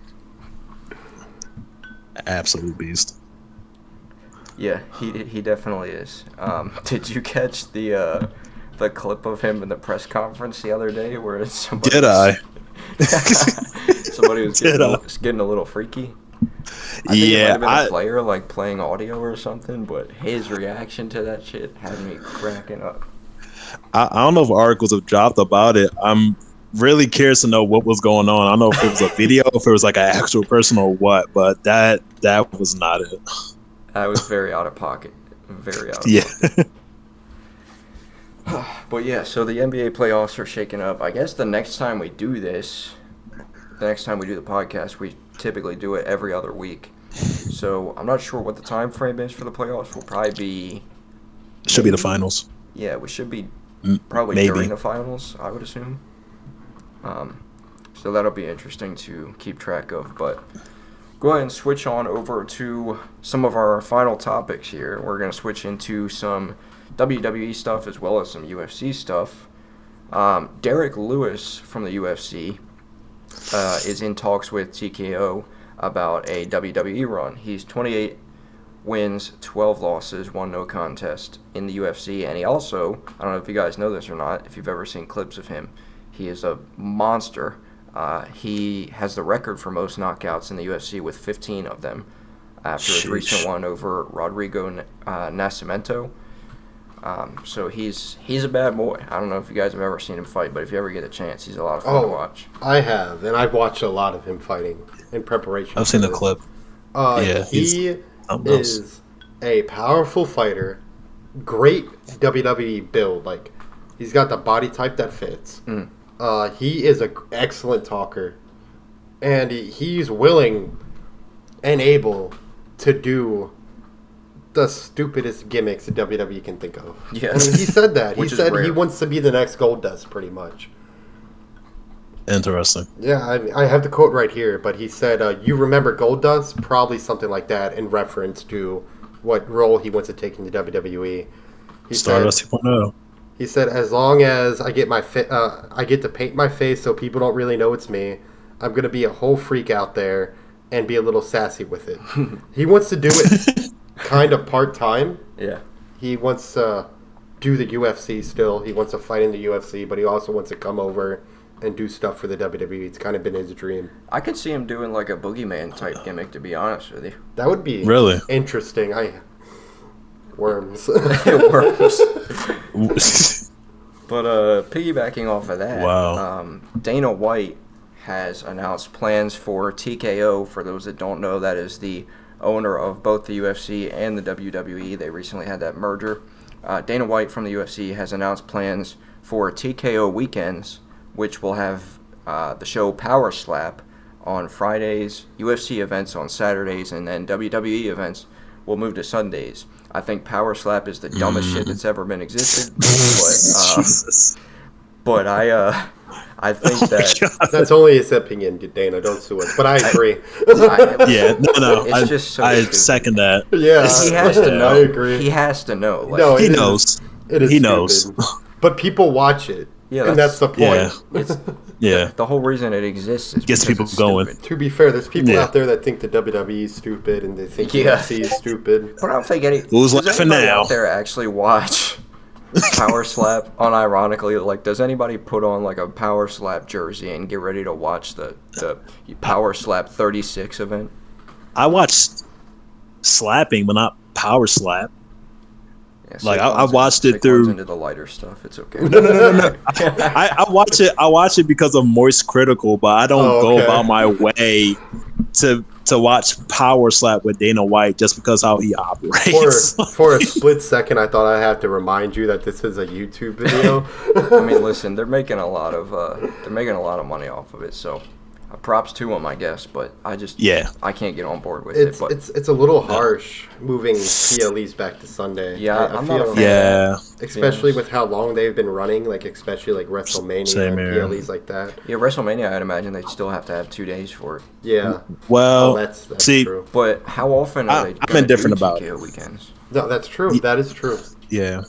Absolute beast. Yeah, he definitely is. Did you catch the clip of him in the press conference the other day where somebody Did I? somebody was getting a little freaky? I think it might have been a player like playing audio or something, but his reaction to that shit had me cracking up. I don't know if articles have dropped about it. I'm really curious to know what was going on. I don't know if it was a video, if it was like an actual person or what, but that was not it. That was very out of pocket. Very out of pocket. But yeah, so the NBA playoffs are shaking up. I guess the next time we do this, the next time we do the podcast, we typically do it every other week. So I'm not sure what the time frame is for the playoffs. We'll probably be... Should be the finals. Yeah, we should be probably during the finals, I would assume. So that'll be interesting to keep track of. But go ahead and switch on over to some of our final topics here. We're going to switch into some WWE stuff as well as some UFC stuff. Derrick Lewis from the UFC is in talks with TKO about a WWE run. He's 28 wins, 12 losses, 1 no contest in the UFC. And he also, I don't know if you guys know this or not, if you've ever seen clips of him, he is a monster. He has the record for most knockouts in the UFC with 15 of them after his recent one over Rodrigo Nascimento. So he's a bad boy. I don't know if you guys have ever seen him fight, but if you ever get a chance, he's a lot of fun to watch. I have, and I've watched a lot of him fighting in preparation. I've seen the clip. He is a powerful fighter, great WWE build. Like, he's got the body type that fits. He is an excellent talker, and he's willing and able to do the stupidest gimmicks the WWE can think of. Yeah. I mean, he said that. He said he wants to be the next Goldust, pretty much. Interesting. Yeah, I have the quote right here, but he said, you remember Goldust? Probably something like that in reference to what role he wants to take in the WWE. Stardust 2.0. He said, as long as I get I get to paint my face so people don't really know it's me, I'm going to be a whole freak out there and be a little sassy with it. He wants to do it kind of part-time. Yeah. He wants to do the UFC still. He wants to fight in the UFC, but he also wants to come over and do stuff for the WWE. It's kind of been his dream. I could see him doing like a boogeyman type gimmick, to be honest with you. That would be really interesting. Worms. Worms. But piggybacking off of that, wow. Dana White has announced plans for TKO. For those that don't know, that is the owner of both the UFC and the WWE. They recently had that merger. Dana White from the UFC has announced plans for TKO weekends, which will have the show Power Slap on Fridays, UFC events on Saturdays, and then WWE events will move to Sundays. I think Power Slap is the dumbest shit that's ever been existed. But I think that's only his opinion, Dana. Don't sue us. But I agree. It's just so I second that. Yeah, he has to know. I agree. He has to know. Like, no, he knows. It is. He stupid. knows. But people watch it. Yeah, and that's the point. Yeah. The whole reason it exists is gets people going. Stupid. To be fair, there's people out there that think the WWE is stupid and they think UFC is stupid. But I don't think who's laughing now out there actually watch Power Slap unironically. Like, does anybody put on like a Power Slap jersey and get ready to watch the Power Slap 36 event? I watched slapping, but not Power Slap. Yeah, like I watched it through into the lighter stuff. It's okay. No. I watch it. I watch it because of Moist Critical, but I don't go about my way to watch Power Slap with Dana White just because how he operates. For a split second, I thought I'd have to remind you that this is a YouTube video. I mean, listen, they're making a lot of money off of it, so. Props to them, I guess, but I can't get on board with it. But it's a little harsh moving PLEs back to Sunday. Yeah, I feel not a fan. Especially with how long they've been running, like especially like WrestleMania and PLEs like that. Yeah, WrestleMania, I'd imagine they'd still have to have 2 days for it. Yeah. Well, that's see, true. But how often are they? I'm indifferent about TKO weekends. No, that's true. That is true. Yeah.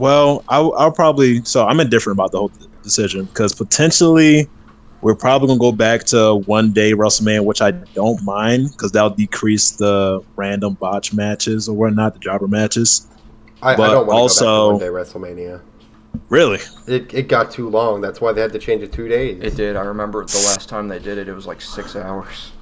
I'll probably. So I'm indifferent about the whole decision because potentially. We're probably going to go back to 1 day WrestleMania, which I don't mind because that'll decrease the random botch matches or whatnot, the jobber matches. I don't want to go back to 1 day WrestleMania. Really? It got too long. That's why they had to change it 2 days. It did. I remember the last time they did it, it was like 6 hours.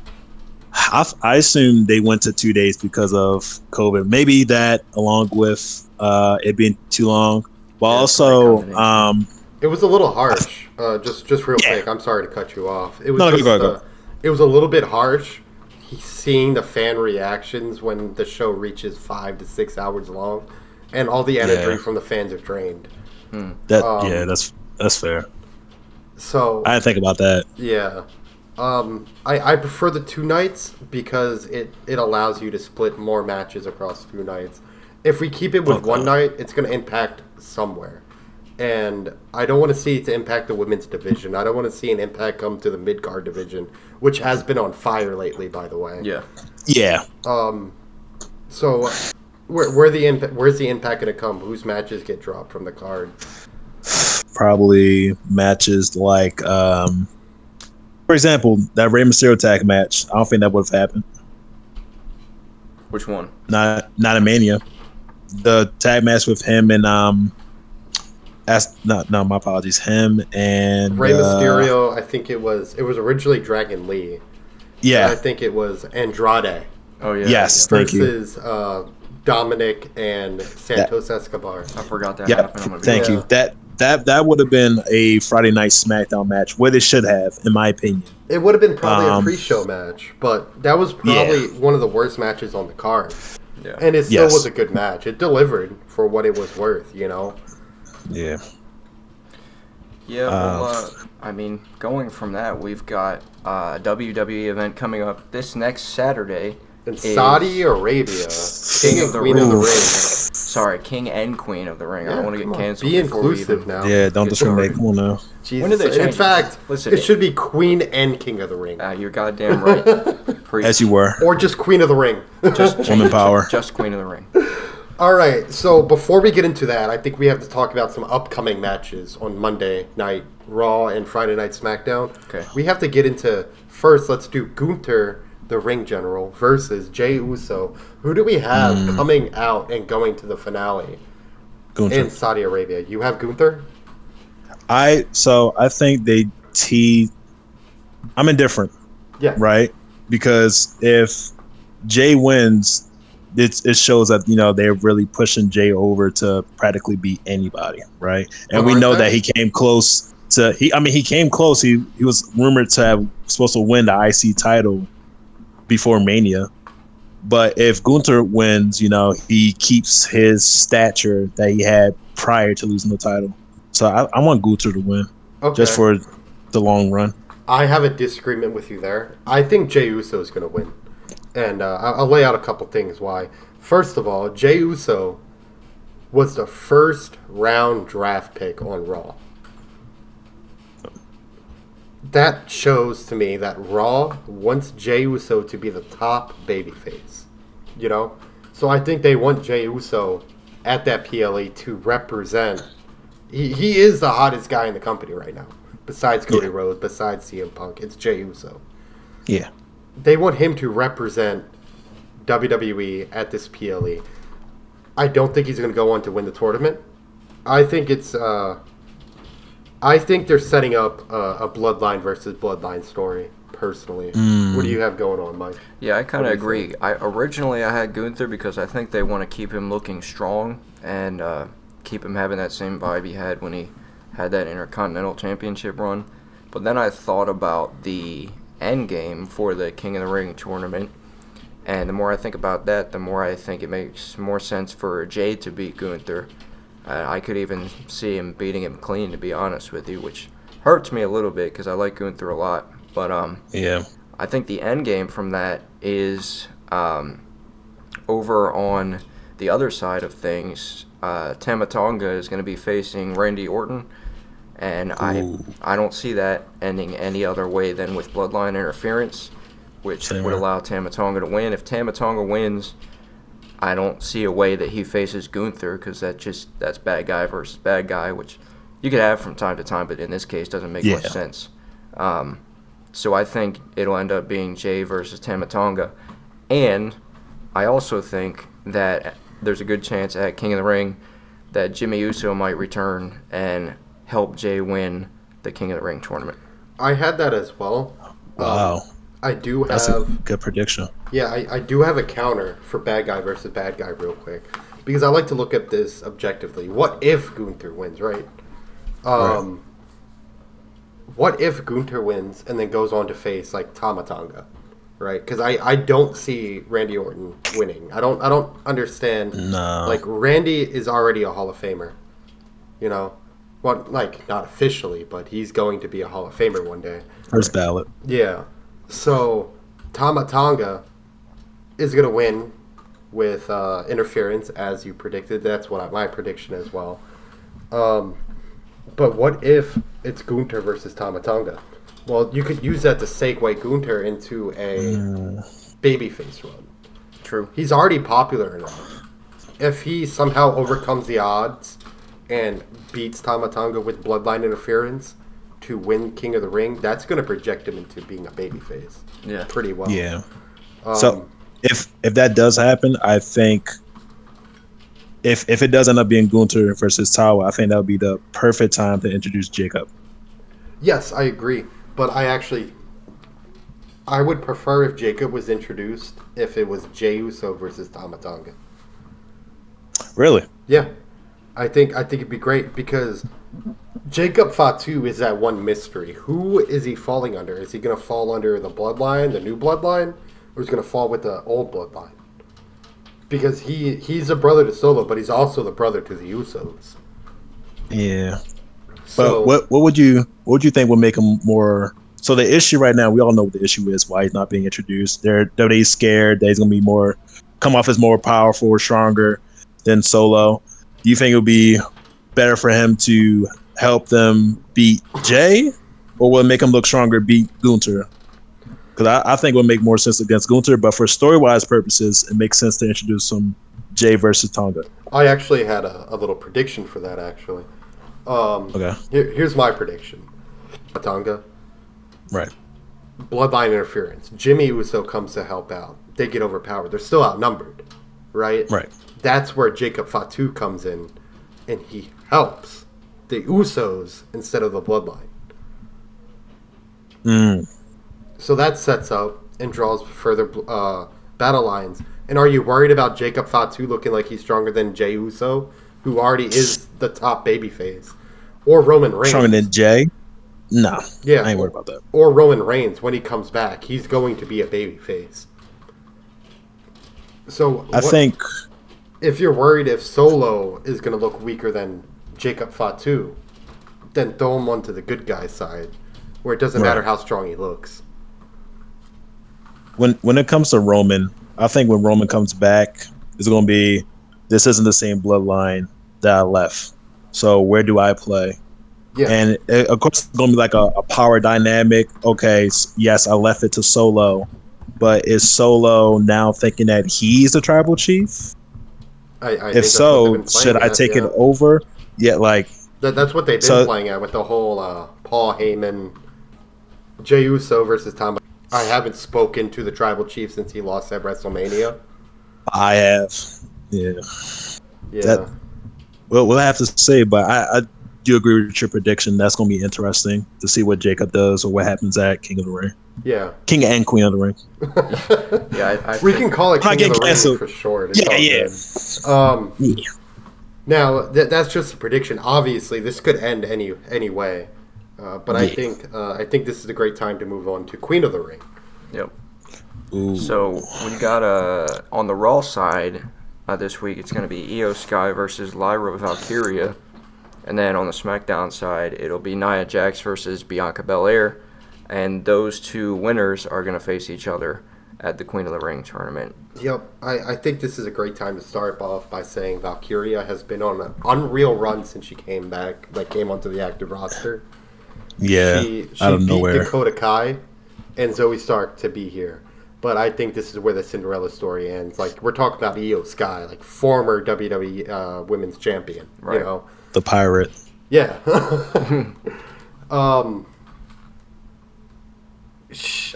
I assume they went to 2 days because of COVID. Maybe that, along with it being too long, but Yeah, it's probably a also, combination. It was a little harsh. Just real Yeah. quick. I'm sorry to cut you off. It was No, just go. it was a little bit harsh. Seeing the fan reactions when the show reaches 5 to 6 hours long, and all the energy Yeah. from the fans are drained. That's fair. So I didn't think about that. yeah, I prefer the 2 nights because it allows you to split more matches across 2 nights. If we keep it with Okay. 1 night, it's going to impact somewhere. And I don't want to see it to impact the women's division. I don't want to see an impact come to the mid-card division, which has been on fire lately, by the way. Yeah. Yeah. So where's the impact going to come? Whose matches get dropped from the card? Probably matches like, for example, that Rey Mysterio tag match. I don't think that would have happened. Which one? Not a Mania. The tag match with him and my apologies. Him and Rey Mysterio, I think it was originally Dragon Lee. Yeah. And I think it was Andrade Oh yeah. Yes. Yeah. Thank you. versus Dominic and Santos Escobar. I forgot that Yeah. happened. I'm gonna be Thank honest. you. That would have been a Friday Night SmackDown match. What it should have, in my opinion. It would have been probably a pre-show match, but that was probably one of the worst matches on the card. Yeah. And it still Yes. was a good match. It delivered for what it was worth, you know? Yeah. Yeah, well, I mean, going from that, we've got a WWE event coming up this next Saturday. In is Saudi Arabia, King and Queen of the Ring. Sorry, King and Queen of the Ring. I don't want to come get on, canceled. Be before we inclusive even- now. Yeah, don't Get discriminate. started. Come on now. Jesus. When did they In change fact, it? Listen, it should be Queen and King of the Ring. You're goddamn right. Preach. As you were. Or just Queen of the Ring. Just Woman change it. power. Just Queen of the Ring. All right, so before we get into that, I think we have to talk about some upcoming matches on Monday night Raw and Friday night SmackDown. Okay. We have to get into, first, let's do Gunther, the ring general, versus Jey Uso. Who do we have coming out and going to the finale Gunther. in Saudi Arabia? You have Gunther? I think they I'm indifferent, Yeah. right? Because if Jay wins, it shows that they're really pushing Jay over to practically beat anybody, right? And But we aren't know they? that he came close to he came close. He was rumored to have supposed to win the IC title before Mania. But if Gunther wins, he keeps his stature that he had prior to losing the title. So I want Gunther to win Okay. just for the long run. I have a disagreement with you there. I think Jey Uso is going to win. And I'll lay out a couple things why. First of all, Jey Uso was the first round draft pick on Raw. That shows to me that Raw wants Jey Uso to be the top babyface. So I think they want Jey Uso at that PLE to represent. He is the hottest guy in the company right now. Besides Cody Rhodes, besides CM Punk, it's Jey Uso. Yeah. They want him to represent WWE at this PLE. I don't think he's going to go on to win the tournament. I think it's. I think they're setting up a Bloodline versus Bloodline story. Personally, what do you have going on, Mike? Yeah, I kind What of do you agree. Originally I had Gunther because I think they want to keep him looking strong and keep him having that same vibe he had when he had that Intercontinental Championship run. But then I thought about the end game for the King of the Ring tournament, and the more I think about that, the more I think it makes more sense for Jay to beat Gunther. I could even see him beating him clean, to be honest with you, which hurts me a little bit because I like Gunther a lot. But Yeah. I think the end game from that is over on the other side of things. Tama Tonga is going to be facing Randy Orton, and I don't see that ending any other way than with bloodline interference, which Same would here. allow Tama Tonga to win. If Tama Tonga wins, I don't see a way that he faces Gunther because that's bad guy versus bad guy, which you could have from time to time, but in this case doesn't make much Yeah. sense. So I think it'll end up being Jay versus Tama Tonga. And I also think that there's a good chance at King of the Ring that Jimmy Uso might return and help Jay win the King of the Ring tournament. I had that as well. Wow. I do have. That's a good prediction. Yeah, I do have a counter for bad guy versus bad guy real quick. Because I like to look at this objectively. What if Gunther wins, right? Right. What if Gunther wins and then goes on to face like Tama Tonga, right? Because I don't see Randy Orton winning. I don't understand. No. Like Randy is already a Hall of Famer, you know. Well, like not officially, but he's going to be a Hall of Famer one day. First ballot. Yeah. So Tama Tonga is gonna win with interference, as you predicted. That's what my prediction as well. But what if it's Gunther versus Tama Tonga? Well, you could use that to segue Gunther into a babyface run. True. He's already popular enough. If he somehow overcomes the odds and beats Tama Tonga with bloodline interference to win King of the Ring, that's going to project him into being a babyface. Yeah. Pretty well. Yeah. So if that does happen, I think if it does end up being Gunther versus Tawa, I think that would be the perfect time to introduce Jacob. Yes, I agree. But I would prefer if Jacob was introduced if it was Jey Uso versus Tama Tonga. Really? Yeah. I think it'd be great because Jacob Fatu is that one mystery. Who is he falling under? Is he going to fall under the bloodline, the new bloodline, or is he going to fall with the old bloodline? Because he's a brother to Solo, but he's also the brother to the Usos. Yeah. So, but what would you think would make him more? So the issue right now, we all know what the issue is. Why he's not being introduced? They're scared that he's gonna be come off as more powerful or stronger than Solo. Do you think it would be better for him to help them beat Jay, or will it make him look stronger, beat Gunther? Because I think it would make more sense against Gunther, but for story-wise purposes, it makes sense to introduce some Jay versus Tonga. I actually had a little prediction for that, actually. Okay. Here's my prediction. Tonga. Right. Bloodline interference. Jimmy Uso comes to help out. They get overpowered. They're still outnumbered, right? Right. That's where Jacob Fatu comes in, and he helps the Usos instead of the bloodline. So that sets up and draws further battle lines. And are you worried about Jacob Fatu looking like he's stronger than Jey Uso, who already is the top babyface? Or Roman Reigns? Stronger than Jay? No. Yeah. I ain't worried about that. Or Roman Reigns, when he comes back, he's going to be a babyface. So I think if you're worried if Solo is going to look weaker than Jacob Fatu, then throw him onto the good guy's side, where it doesn't matter how strong he looks. when it comes to Roman, I think when Roman comes back, it's going to be, this isn't the same bloodline that I left. So where do I play? Yeah. And of course, it's going to be like a power dynamic. Okay, yes, I left it to Solo, but is Solo now thinking that he's the tribal chief? I If think that's what so, they've been playing should I at, take yeah. it over? Yeah, like That's what they've been playing at with the whole Paul Heyman, Jey Uso versus Tom. I haven't spoken to the tribal chief since he lost at WrestleMania. I have. Yeah. Yeah. We'll have to see, but I do agree with your prediction. That's going to be interesting to see what Jacob does or what happens at King of the Ring. Yeah. King and Queen of the Ring. Yeah, We can call it I King get of the Ring canceled. for short. It's all good. Yeah. Now, that's just a prediction. Obviously, this could end any way. But I think this is a great time to move on to Queen of the Ring. Yep. Ooh. So we got on the Raw side this week, it's going to be Io Sky versus Lyra Valkyria. And then on the SmackDown side, it'll be Nia Jax versus Bianca Belair. And those two winners are going to face each other at the Queen of the Ring tournament. Yep. I think this is a great time to start off by saying Valkyria has been on an unreal run since she came back, came onto the active roster. Yeah, She out of beat nowhere. Dakota Kai and Zoe Stark to be here. But I think this is where the Cinderella story ends. We're talking about Io Sky, former WWE Women's Champion. Right. You know? The pirate. Yeah.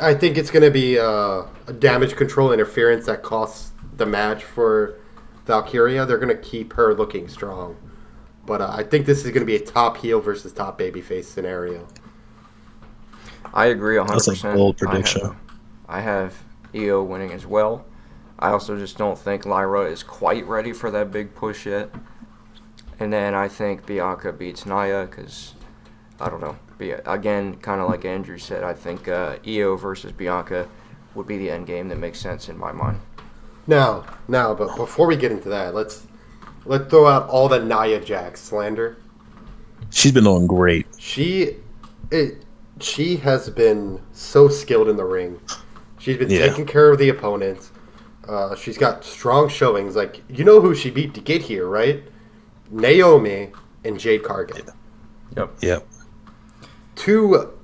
I think it's going to be a damage control interference that costs the match for Valkyria. They're going to keep her looking strong. But I think this is going to be a top heel versus top babyface scenario. I agree 100%. That's a bold prediction. I have Io winning as well. I also just don't think Lyra is quite ready for that big push yet. And then I think Bianca beats Nia because, I don't know. Again, kind of like Andrew said, I think Io versus Bianca would be the end game that makes sense in my mind. Now, but before we get into that, let's throw out all the Nia Jax slander. She's been doing great. She has been so skilled in the ring. She's been taking care of the opponents. She's got strong showings. Like, you know who she beat to get here, right? Naomi and Jade Cargill. Yep.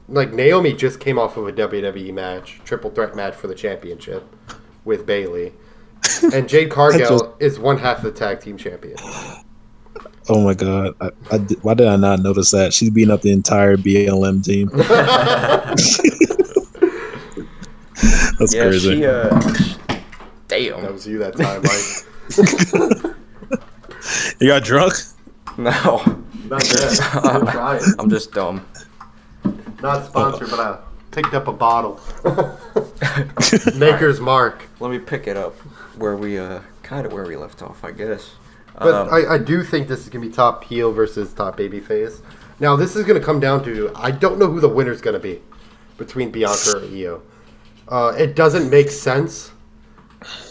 Naomi just came off of a WWE match, triple threat match for the championship with Bayley. And Jade Cargill is one half the tag team champion. Oh my God! Why did I not notice that? She's beating up the entire BLM team. That's crazy. Damn. That was you that time, Mike. You got drunk? No. Not yet. I'm trying. I'm just dumb. Not sponsored, but I picked up a bottle. Maker's Mark. Let me pick it up where we left off, I guess. But I do think this is going to be top heel versus top babyface. Now, this is going to come down to, I don't know who the winner's going to be between Bianca or Io. It doesn't make sense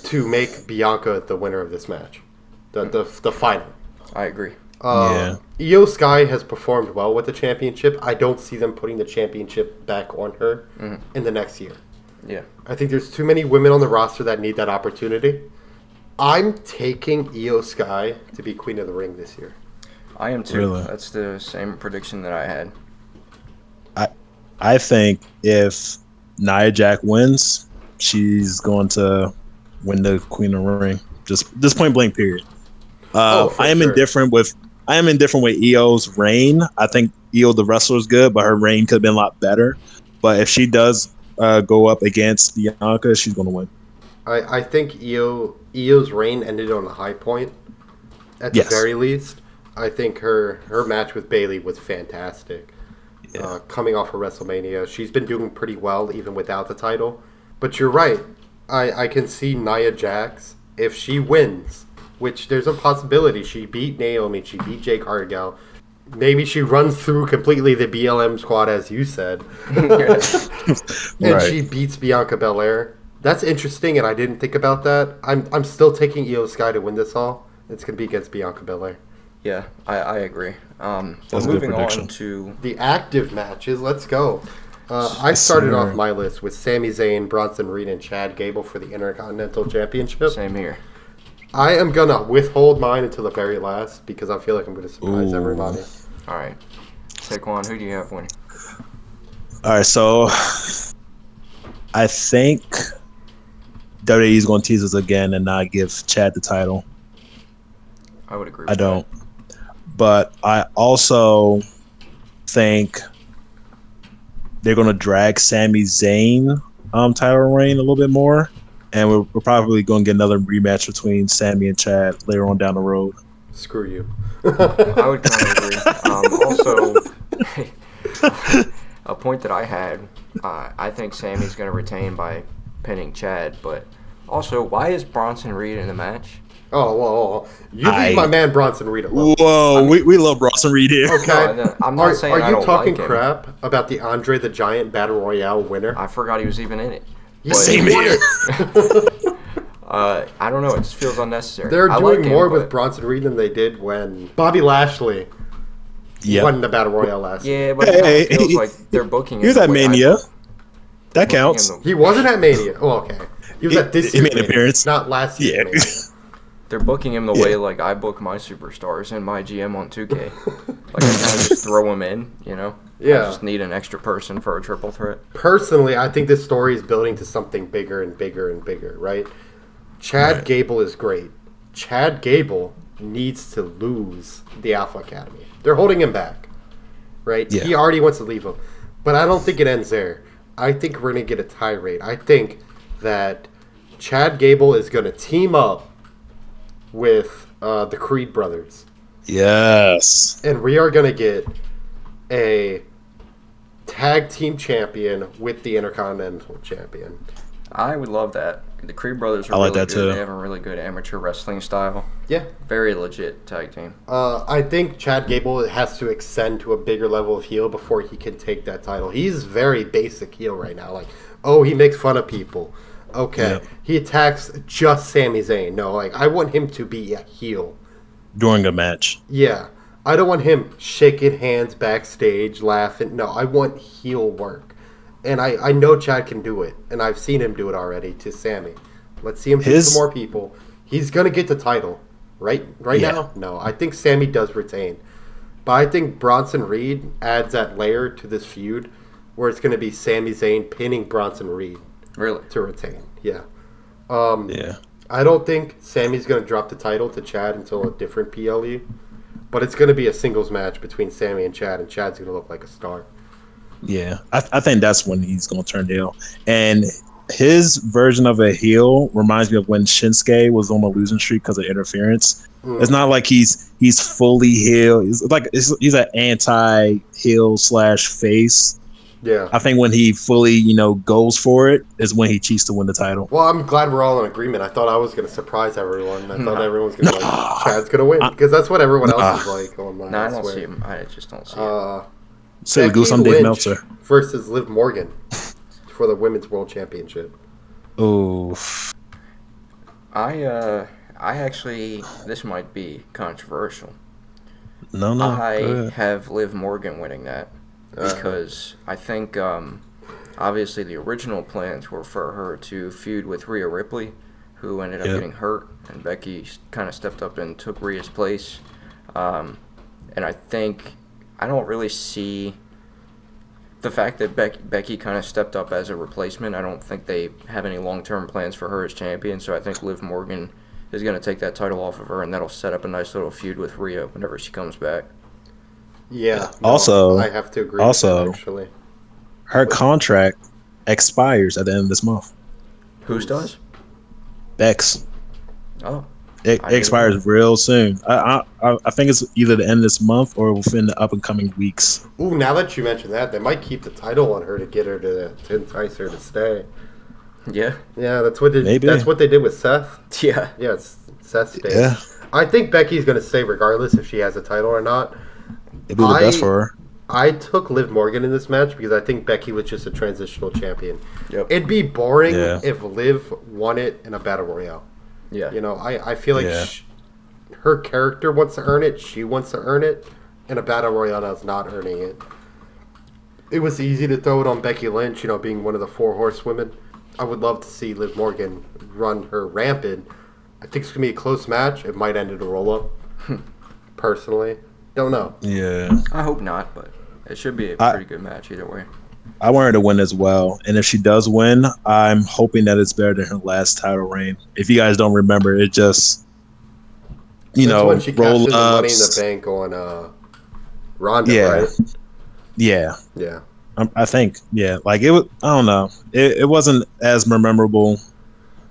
to make Bianca the winner of this match, the final. I agree. Io Sky has performed well with the championship. I don't see them putting the championship back on her in the next year. Yeah. I think there's too many women on the roster that need that opportunity. I'm taking Io Sky to be Queen of the Ring this year. I am too. Really? That's the same prediction that I had. I think if Nia Jax wins, she's going to win the Queen of the Ring. Just this point blank period. I am indifferent with Io's reign. I think Io the wrestler is good, but her reign could have been a lot better. But if she does go up against Bianca, she's going to win. I think Io's reign ended on a high point, at the very least. I think her match with Bayley was fantastic. Yeah. Coming off of WrestleMania, she's been doing pretty well even without the title. But you're right. I can see Nia Jax, if she wins, which there's a possibility. She beat Naomi, she beat Jade Cargill. Maybe she runs through completely the BLM squad, as you said. And she beats Bianca Belair. That's interesting, and I didn't think about that. I'm still taking Io Sky to win this all. It's going to be against Bianca Belair. Yeah, I agree. That's moving on to the active matches, let's go. I started off my list with Sami Zayn, Bronson Reed, and Chad Gable for the Intercontinental Championship. Same here. I am going to withhold mine until the very last because I feel like I'm going to surprise everybody. All right. Saquon, who do you have winning? All right, so I think WWE is going to tease us again and not give Chad the title. I would agree with I don't. But I also think they're going to drag Sami Zayn title reign a little bit more. And we're probably going to get another rematch between Sami and Chad later on down the road. Screw you. I would kind of agree. Also, a point that I had, I think Sammy's going to retain by pinning Chad. But also, why is Bronson Reed in the match? Oh, you leave my man Bronson Reed alone. Whoa, we love Bronson Reed here. Okay. No, I'm not saying I don't talking like him. crap about the Andre the Giant Battle Royale winner? I forgot he was even in it. Same here. I don't know. It just feels unnecessary. They're doing like more with Bronson Reed than they did when Bobby Lashley won the Battle Royale last year. Yeah, but it feels like they're booking him. He was at Mania. That counts. He wasn't at Mania. Oh, okay. He was at this year's made an appearance. Not last year's Mania. They're booking him the way like I book my superstars in my GM on 2K. Like I kind of just throw him in, you know? Yeah. I just need an extra person for a triple threat. Personally, I think this story is building to something bigger and bigger and bigger, right? Chad Gable is great. Chad Gable needs to lose the Alpha Academy. They're holding him back, right? Yeah. He already wants to leave them. But I don't think it ends there. I think we're going to get a tirade. I think that Chad Gable is going to team up with the Creed brothers. Yes. And we are going to get a tag team champion with the Intercontinental champion. I would love that. The Creed brothers are I like really that good. too. They have a really good amateur wrestling style. Yeah. Very legit tag team. I think Chad Gable has to ascend to a bigger level of heel before he can take that title. He's very basic heel right now. Like, oh, he makes fun of people. Okay. Yeah. He attacks just Sami Zayn. No, like, I want him to be a heel. During a match. Yeah. I don't want him shaking hands backstage, laughing. No, I want heel work. And I know Chad can do it. And I've seen him do it already to Sammy. Let's see him do it to more people. He's going to get the title. Right Yeah. now? No. I think Sammy does retain. But I think Bronson Reed adds that layer to this feud where it's going to be Sami Zayn pinning Bronson Reed Really? to retain. Yeah. Yeah. I don't think Sammy's going to drop the title to Chad until a different PLE. But it's going to be a singles match between Sammy and Chad's going to look like a star. Yeah. I think that's when he's going to turn heel. And his version of a heel reminds me of when Shinsuke was on a losing streak because of interference. It's not like he's fully heel. He's an anti-heel / face. Yeah. I think when he fully, goes for it is when he cheats to win the title. Well, I'm glad we're all in agreement. I thought I was going to surprise everyone. I thought everyone was going to be like, Chad's going to win. Because that's what everyone else is like. Oh, my, No, I don't see him. I just don't see him. So Goose, I'm Dave Meltzer. Versus Liv Morgan for the Women's World Championship. Oh, I actually, this might be controversial. no. I have Liv Morgan winning that because I think obviously the original plans were for her to feud with Rhea Ripley, who ended up getting hurt, and Becky kind of stepped up and took Rhea's place. And I think I don't really see the fact that Becky kind of stepped up as a replacement. I don't think they have any long-term plans for her as champion, so I think Liv Morgan is going to take that title off of her, and that'll set up a nice little feud with Rhea whenever she comes back. Yeah. Also, I have to agree with that, actually. Her contract expires at the end of this month. Whose does? Bex. Oh. It expires real soon. I think it's either the end of this month or within the up and coming weeks. Ooh, now that you mention that, they might keep the title on her to get her to entice her to stay. Yeah. Yeah, that's what they did with Seth. Yeah. Yeah, Seth stayed. Yeah. I think Becky's going to stay regardless if she has a title or not. It'd be the best for her. I took Liv Morgan in this match because I think Becky was just a transitional champion. Yep. It'd be boring if Liv won it in a battle royale. Yeah. I feel like her character wants to earn it. She wants to earn it. And a battle royale is not earning it. It was easy to throw it on Becky Lynch, being one of the 4 horsewomen. I would love to see Liv Morgan run her rampant. I think it's going to be a close match. It might end in a roll-up. Personally. Don't know. Yeah. I hope not, but it should be a pretty good match either way. I want her to win as well. And if she does win, I'm hoping that it's better than her last title reign. If you guys don't remember, it just, when she cashed in the Money in ups. the Bank on Ronda, right? Yeah. Yeah. I think, like it was, I don't know. It wasn't as memorable.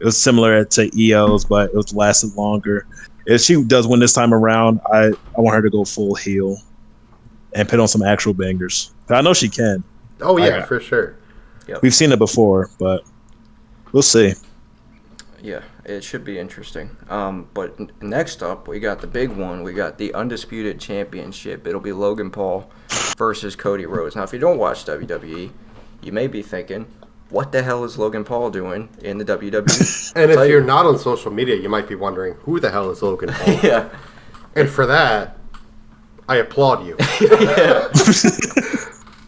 It was similar to EO's, but it was lasted longer. If she does win this time around, I want her to go full heel and put on some actual bangers. I know she can. Oh, yeah, for sure. Yep. We've seen it before, but we'll see. Yeah, it should be interesting. But next up, we got the big one. We got the Undisputed Championship. It'll be Logan Paul versus Cody Rhodes. Now, if you don't watch WWE, you may be thinking, what the hell is Logan Paul doing in the WWE? And if you're not on social media, you might be wondering, who the hell is Logan Paul? Yeah. And for that, I applaud you. Yeah.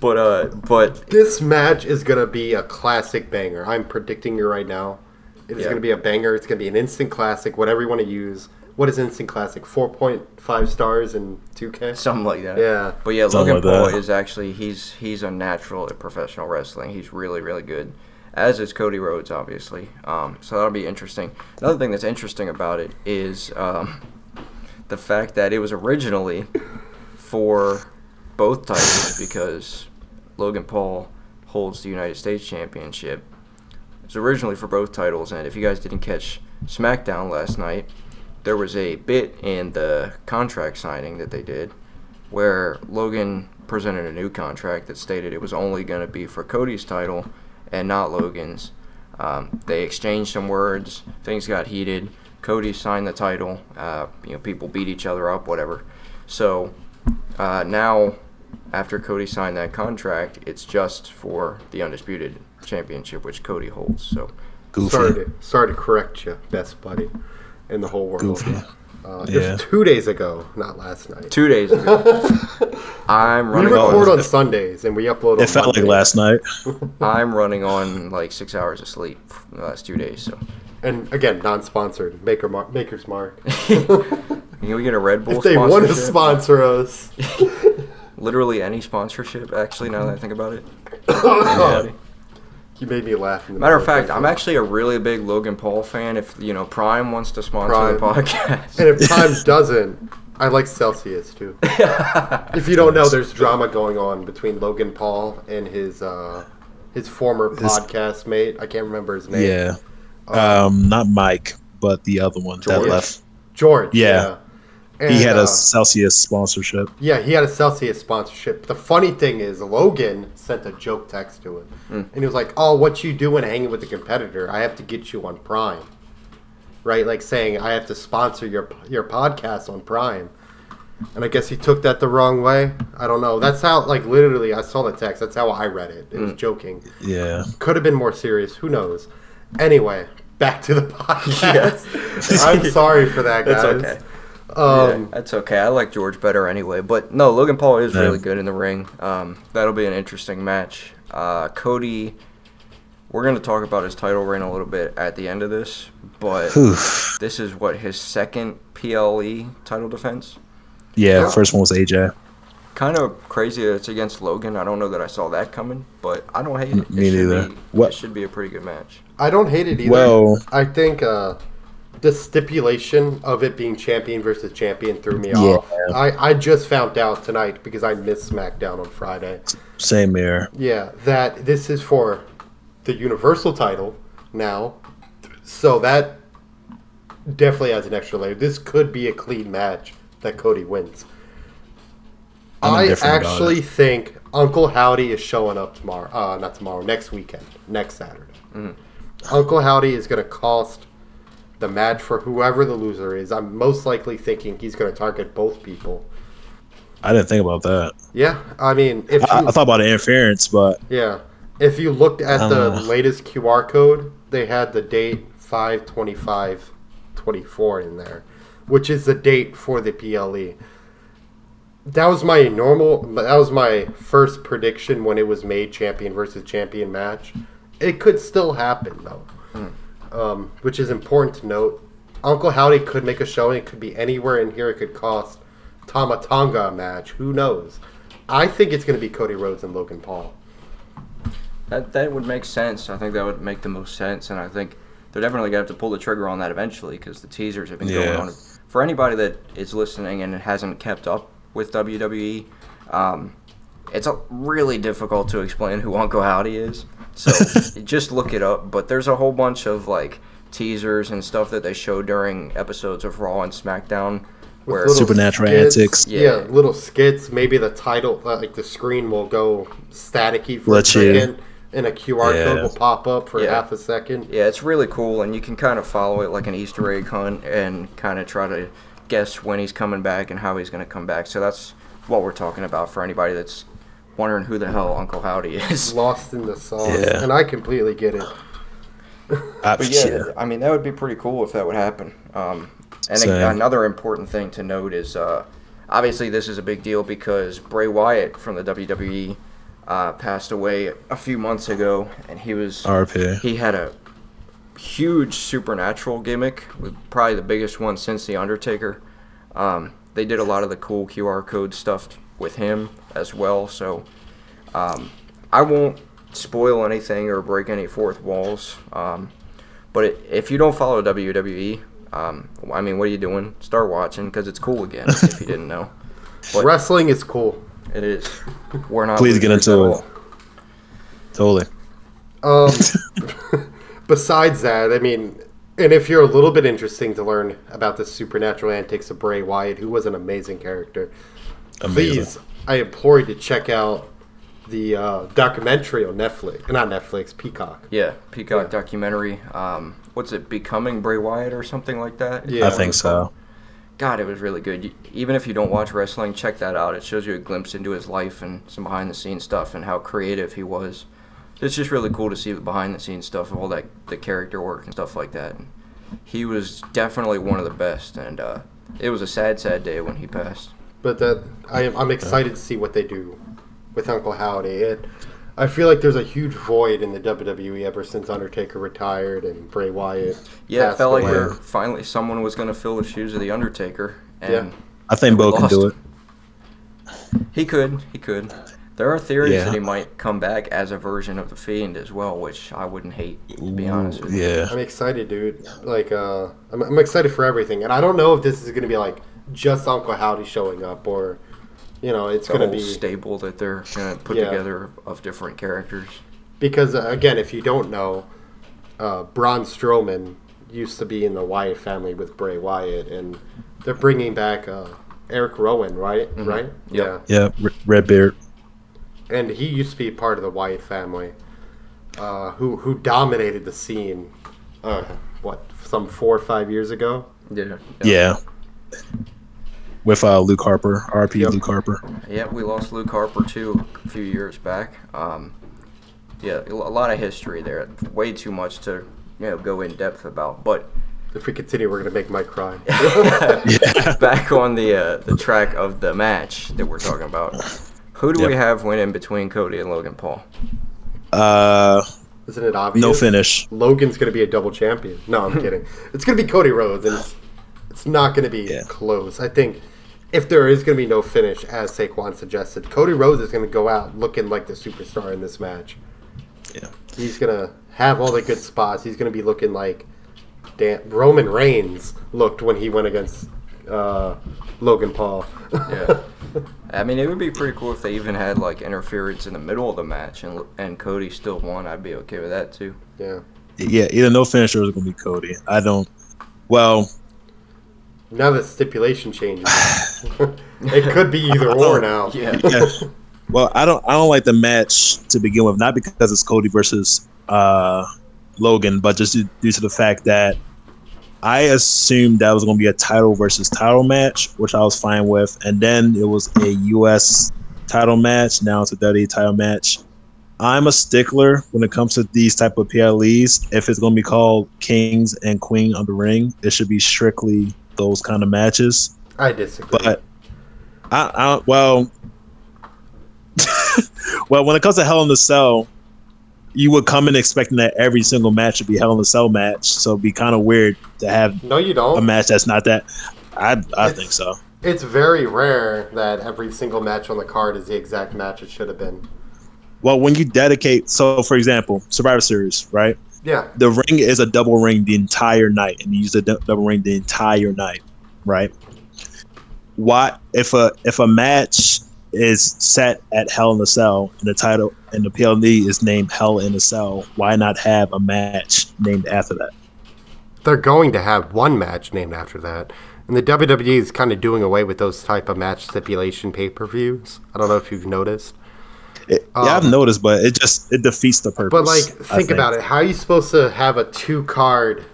But this match is going to be a classic banger. I'm predicting it right now. It is going to be a banger. It's going to be an instant classic, whatever you want to use. What is instant classic? 4.5 stars in 2K? something like that. Yeah. But yeah, Something Logan like Paul that. is actually he's a natural at professional wrestling. He's really, really good. As is Cody Rhodes, obviously. So that'll be interesting. Another thing that's interesting about it is the fact that it was originally for both titles because Logan Paul holds the United States Championship. It was originally for both titles, and if you guys didn't catch SmackDown last night, there was a bit in the contract signing that they did where Logan presented a new contract that stated it was only going to be for Cody's title and not Logan's. They exchanged some words. Things got heated. Cody signed the title. People beat each other up, whatever. So now, after Cody signed that contract, it's just for the Undisputed Championship, which Cody holds. So, sorry to correct you, best buddy in the whole world. Goofy. It was 2 days ago, not last night. 2 days ago. I'm running. We record on Sundays and we upload. It felt like last night. I'm running on like 6 hours of sleep for the last 2 days. So, and again, non-sponsored. Maker's Mark. Can we get a Red Bull? If they want to sponsor us. Literally any sponsorship. Actually, now that I think about it. You made me laugh. Matter of fact, I'm actually a really big Logan Paul fan. If Prime wants to sponsor the podcast, and if Prime doesn't, I like Celsius too. If you don't know, there's drama going on between Logan Paul and his former podcast mate. I can't remember his name. Yeah, not Mike, but the other one that left. George. Yeah. And, he had a Celsius sponsorship. Yeah, he had a Celsius sponsorship. The funny thing is, Logan sent a joke text to him. And he was like, "Oh, what you doing hanging with the competitor? I have to get you on Prime." Right? Like saying, I have to sponsor your podcast on Prime. And I guess he took that the wrong way. I don't know. That's how, literally, I saw the text. That's how I read it. It was joking. Yeah. Could have been more serious. Who knows? Anyway, back to the podcast. I'm sorry for that, guys. That's okay. That's okay. I like George better anyway. But no, Logan Paul is really good in the ring. That'll be an interesting match. Cody, we're going to talk about his title reign a little bit at the end of this. But this is his second PLE title defense? Yeah, first one was AJ. Kind of crazy that it's against Logan. I don't know that I saw that coming, but I don't hate it. Me neither. It should be a pretty good match. I don't hate it either. Well, I think the stipulation of it being champion versus champion threw me off. I just found out tonight because I missed SmackDown on Friday. Same here. Yeah, that this is for the Universal title now. So that definitely adds an extra layer. This could be a clean match that Cody wins. I actually think Uncle Howdy is showing up tomorrow. Not tomorrow, next weekend. Next Saturday. Uncle Howdy is going to cost the match for whoever the loser is. I'm most likely thinking he's going to target both people. I didn't think about that. Yeah, I mean, I thought about interference, but yeah, if you looked at the latest QR code, they had the date 5/25/24 in there, which is the date for the PLE. That was my first prediction when it was made champion versus champion match. It could still happen though. Which is important to note. Uncle Howdy could make a showing. It could be anywhere in here. It could cost Tama Tonga a match. Who knows? I think it's going to be Cody Rhodes and Logan Paul. That would make sense. I think that would make the most sense, and I think they're definitely going to have to pull the trigger on that eventually because the teasers have been going on. For anybody that is listening and hasn't kept up with WWE, it's really difficult to explain who Uncle Howdy is. So just look it up. But there's a whole bunch of teasers and stuff that they show during episodes of Raw and SmackDown where supernatural antics. Yeah, little skits. Maybe the title, the screen will go staticky for a second, and a QR code will pop up for half a second. Yeah, it's really cool, and you can kind of follow it like an Easter egg hunt and kind of try to guess when he's coming back and how he's going to come back. So that's what we're talking about for anybody that's wondering who the hell Uncle Howdy is. Lost in the sauce, and I completely get it. But yeah, I mean, that would be pretty cool if that would happen. Another important thing to note is, obviously this is a big deal because Bray Wyatt from the WWE passed away a few months ago, and he had a huge supernatural gimmick, probably the biggest one since The Undertaker. They did a lot of the cool QR code stuff with him as well, so I won't spoil anything or break any fourth walls, but if you don't follow WWE, I mean, what are you doing? Start watching because it's cool again if you didn't know. But wrestling is cool. It is. We're not. Please get into it. Totally. Besides that, I mean, and if you're a little bit interesting to learn about the supernatural antics of Bray Wyatt, who was an amazing character, please, I implore you to check out the documentary on Netflix. Not Netflix, Peacock. Yeah, Peacock documentary. What's it, Becoming Bray Wyatt or something like that? Yeah. I think so. God, it was really good. Even if you don't watch wrestling, check that out. It shows you a glimpse into his life and some behind-the-scenes stuff and how creative he was. It's just really cool to see the behind-the-scenes stuff of all that, the character work and stuff like that. And he was definitely one of the best, and it was a sad, sad day when he passed. But I'm excited to see what they do with Uncle Howdy. I feel like there's a huge void in the WWE ever since Undertaker retired and Bray Wyatt. Yeah, it felt like away. finally someone was going to fill the shoes of the Undertaker, and I think Bo can do it. He could. There are theories Yeah. that he might come back as a version of the Fiend as well, which I wouldn't hate, to be honest with you. Yeah. I'm excited, dude. Like, I'm excited for everything, and I don't know if this is going to be like just Uncle Howdy showing up, or it's The going to whole be stable that they're going to put Yeah. together of different characters. because again, if you don't know, Braun Strowman used to be in the Wyatt family with Bray Wyatt, and they're bringing back Eric Rowan, right? Mm-hmm. Right? Yep. Yeah. Redbeard. And he used to be part of the Wyatt family, who dominated the scene. Some 4 or 5 years ago? Yeah. With Luke Harper, RP Yep. Luke Harper. Yeah, we lost Luke Harper too a few years back. Yeah, a lot of history there. Way too much to go in depth about. But If we continue, we're gonna make Mike cry. back on the track of the match that we're talking about, who do we have winning between Cody and Logan Paul? Isn't it obvious? No finish. Logan's gonna be a double champion. No, I'm kidding. It's gonna be Cody Rhodes, and it's not gonna be close. I think if there is gonna be no finish, as Saquon suggested, Cody Rhodes is gonna go out looking like the superstar in this match. Yeah. He's gonna have all the good spots. He's gonna be looking like Roman Reigns looked when he went against Logan Paul. Yeah. I mean, it would be pretty cool if they even had like interference in the middle of the match and Cody still won. I'd be okay with that too. Yeah. Yeah, either no finisher is going to be Cody. I don't. Well, Now that stipulation changes, it could be either or now. Yeah. yeah. Well, I don't like the match to begin with, not because it's Cody versus Logan, but just due to the fact that I assumed that was going to be a title versus title match, which I was fine with, and then it was a U.S. title match. Now it's a WWE title match. I'm a stickler when it comes to these type of PLEs. If it's going to be called Kings and Queen of the Ring, it should be strictly those kind of matches. I disagree. But well, when it comes to Hell in a Cell, you would come in expecting that every single match would be Hell in a Cell match. So it'd be kind of weird to have No, you don't. a match that's not that. I think so. It's very rare that every single match on the card is the exact match it should have been. Well, when you dedicate, so for example, Survivor Series, right? Yeah. The ring is a double ring the entire night, and you use a double ring the entire night, right? Why, if a match is set at Hell in a Cell and the title and the PLE is named Hell in a Cell, why not have a match named after that? They're going to have one match named after that. And the WWE is kind of doing away with those type of match stipulation pay-per-views. I don't know if you've noticed. Yeah, I've noticed, but it defeats the purpose. But, like, think about it. How are you supposed to have a 2-card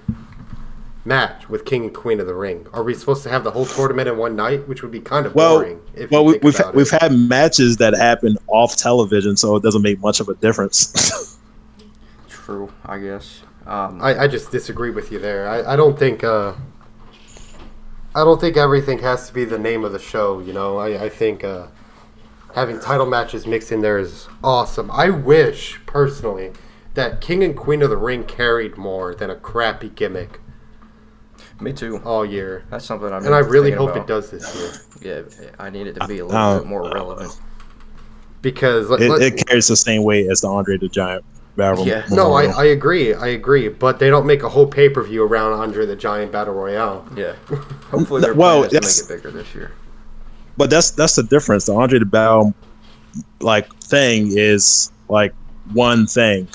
match with King and Queen of the Ring? Are we supposed to have the whole tournament in one night, which would be kind of boring? We've had matches that happen off television, so it doesn't make much of a difference. True, I guess. I just disagree with you there. I don't think everything has to be the name of the show. I think having title matches mixed in there is awesome. I wish personally that King and Queen of the Ring carried more than a crappy gimmick. Me too. All year. That's something I'm. And I really thinking hope about. it does this year. Yeah, I need it to be a little bit more relevant. Because it carries the same weight as the Andre the Giant Battle. Yeah. No, I agree. But they don't make a whole pay-per-view around Andre the Giant Battle Royale. Yeah. Hopefully they're Well, planning to make it bigger this year. But that's the difference. The Andre the Battle thing is one thing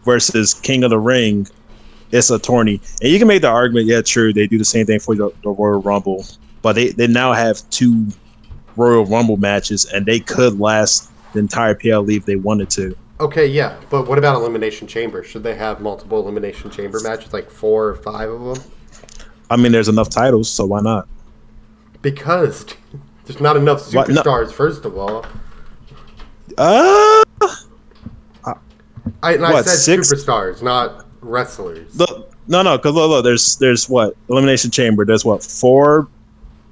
versus King of the Ring. It's a tourney, and you can make the argument. Yeah, true. They do the same thing for the Royal Rumble, but they now have 2 Royal Rumble matches, and they could last the entire PLE if they wanted to. Okay, yeah, but what about Elimination Chamber? Should they have multiple Elimination Chamber matches, like 4 or 5 of them? I mean, there's enough titles, so why not? Because there's not enough superstars, first of all. Uh, I what, said 6? superstars, not wrestlers. No, because look, there's what? Elimination Chamber, there's what, 4,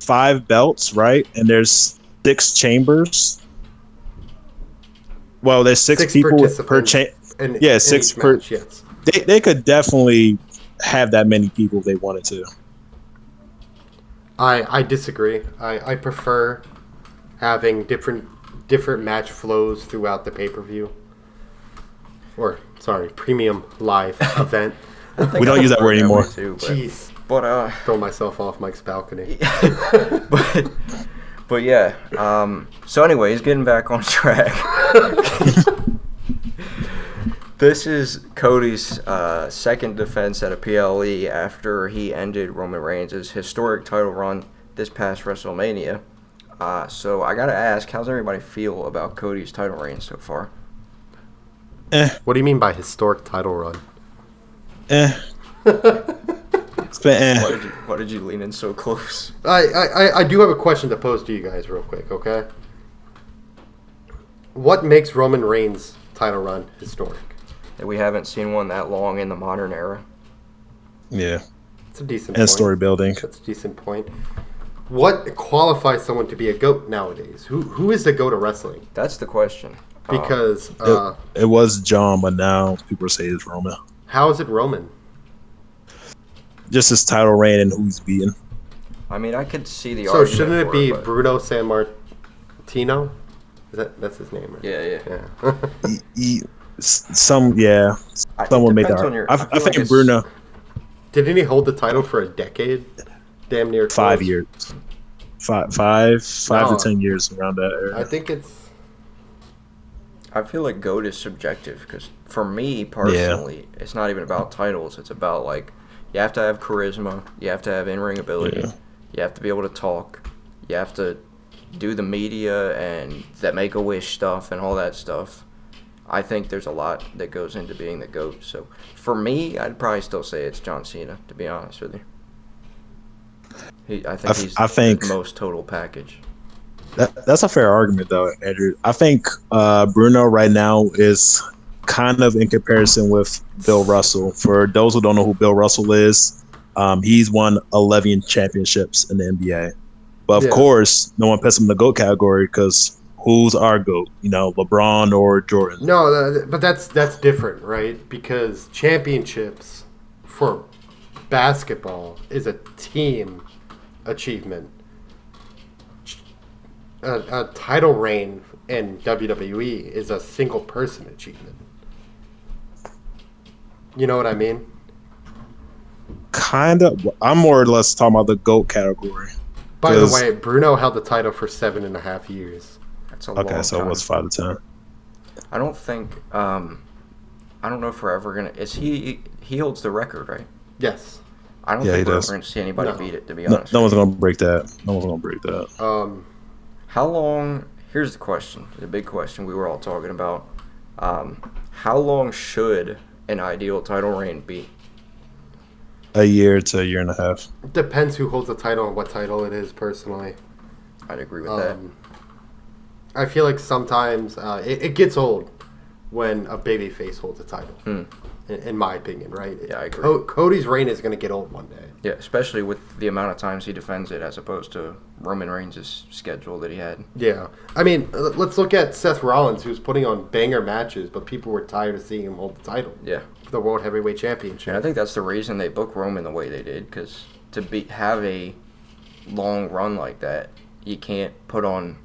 5 belts, right? And there's 6 chambers. Well, there's 6 people per chamber. Yeah, 6 per. Match, yes. They could definitely have that many people if they wanted to. I disagree. I prefer having different match flows throughout the pay-per-view. Or, sorry, premium live event. We don't use that word anymore. Jeez. But throw myself off Mike's balcony. but yeah. So anyways, getting back on track. This is Cody's second defense at a PLE after he ended Roman Reigns' historic title run this past WrestleMania. So I gotta ask, how's everybody feel about Cody's title reign so far? What do you mean by historic title run? It's been Why did you lean in so close? I do have a question to pose to you guys real quick, okay? What makes Roman Reigns' title run historic? That we haven't seen one that long in the modern era. Yeah. It's a decent And point. story building. That's a decent point. What qualifies someone to be a GOAT nowadays? Who is the GOAT of wrestling? That's the question. Because It was John, but now people say it's Roman. how is it Roman? Just his title reign and who he's beaten. I mean, I could see the So argument shouldn't it for be but- Bruno Sammartino? That's his name, right? Yeah. Someone made depends that. on your- I I feel like think it's- Bruno. Didn't he hold the title for a decade? Damn near 5 close. years. Five No. to 10 years around that era. I think it's I feel like GOAT is subjective because for me personally, it's not even about titles. It's about like you have to have charisma, you have to have in-ring ability, you have to be able to talk, you have to do the media and that Make-A-Wish stuff and all that stuff. I think there's a lot that goes into being the GOAT. So for me, I'd probably still say it's John Cena, to be honest with you. I think he's the most total package. That's a fair argument, though, Andrew. I think Bruno right now is kind of in comparison with Bill Russell. For those who don't know who Bill Russell is, he's won 11 championships in the NBA. But of course, no one puts him in the GOAT category because who's our GOAT? LeBron or Jordan? no, but that's different, right? Because championships for basketball is a team achievement. A title reign in WWE is a single person achievement. You know what I mean? Kind of. I'm more or less talking about the GOAT category. By the way, Bruno held the title for 7.5 years. That's a long Okay, so time. it was 5 to 10. I don't think. I don't know if we're ever gonna. Is he holds the record, right? Yes. I don't Yeah, think he we're does. ever gonna see anybody No. beat it. To be No honest, one's gonna break that. How long? Here's the question. The big question we were all talking about. How long should an ideal title reign be? A year to a year and a half. Depends who holds the title and what title it is, personally. I'd agree with that. I feel like sometimes it gets old when a babyface holds a title, in my opinion, right? Yeah, I agree. Cody's reign is going to get old one day. Yeah, especially with the amount of times he defends it as opposed to Roman Reigns' schedule that he had. Yeah. I mean, let's look at Seth Rollins, who's putting on banger matches, but people were tired of seeing him hold the title. Yeah. The World Heavyweight Championship. And I think that's the reason they booked Roman the way they did, because to have a long run like that, you can't put on,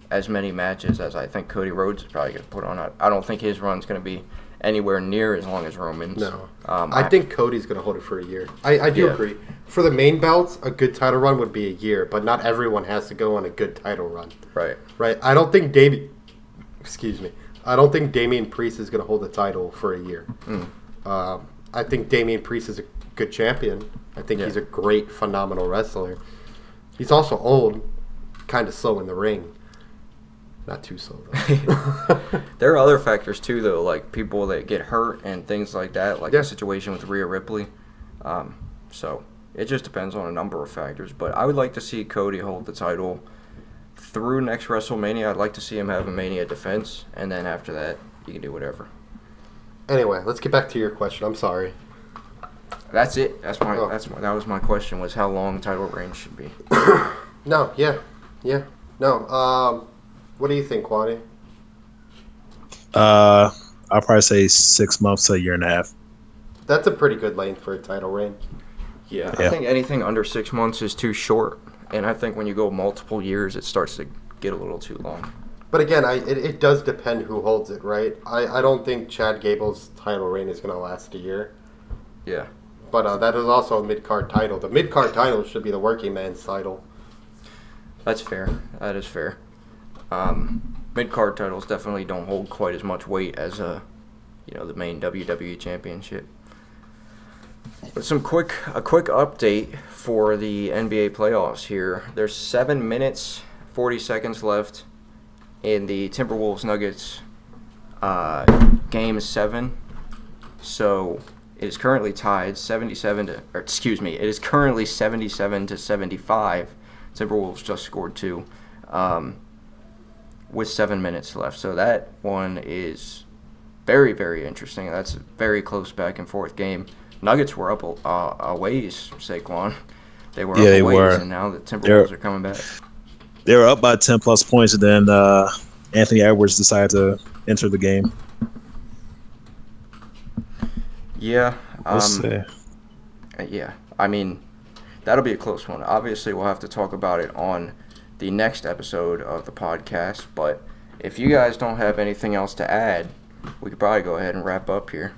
as many matches as I think Cody Rhodes is probably going to put on. I don't think his run's going to be anywhere near as long as Roman's. No. I think Cody's going to hold it for a year. I do Yeah. agree. For the main belts, a good title run would be a year, but not everyone has to go on a good title run. Right. Right? I don't think Damian Priest is going to hold the title for a year. I think Damian Priest is a good champion. I think he's a great, phenomenal wrestler. He's also old, kind of slow in the ring. Not too slow, though. There are other factors, too, though, like people that get hurt and things like that, like the situation with Rhea Ripley. So it just depends on a number of factors. But I would like to see Cody hold the title through next WrestleMania. I'd like to see him have a Mania defense, and then after that, you can do whatever. Anyway, let's get back to your question. I'm sorry. That's it. That was my question, was how long title reign should be. No, yeah. No, what do you think, Kwani? I'll probably say 6 months to a year and a half. That's a pretty good length for a title reign. Yeah, I think anything under 6 months is too short, and I think when you go multiple years, it starts to get a little too long. But again, it does depend who holds it, right? I don't think Chad Gable's title reign is going to last a year. Yeah. But that is also a mid-card title. The mid-card title should be the working man's title. That's fair. That is fair. Mid-card titles definitely don't hold quite as much weight as the main WWE Championship. But a quick update for the NBA playoffs here. There's 7 minutes, 40 seconds left in the Timberwolves-Nuggets Game 7. So it is currently tied it is currently 77-75. Timberwolves just scored 2 with 7 minutes left. So that one is very, very interesting. That's a very close back and forth game. Nuggets were up a ways, Saquon. They were up a ways, and now the Timberwolves are coming back. They were up by 10-plus points, and then Anthony Edwards decided to enter the game. Yeah. We'll see. Yeah. I mean, that'll be a close one. Obviously, we'll have to talk about it on the next episode of the podcast. But if you guys don't have anything else to add, we could probably go ahead and wrap up here.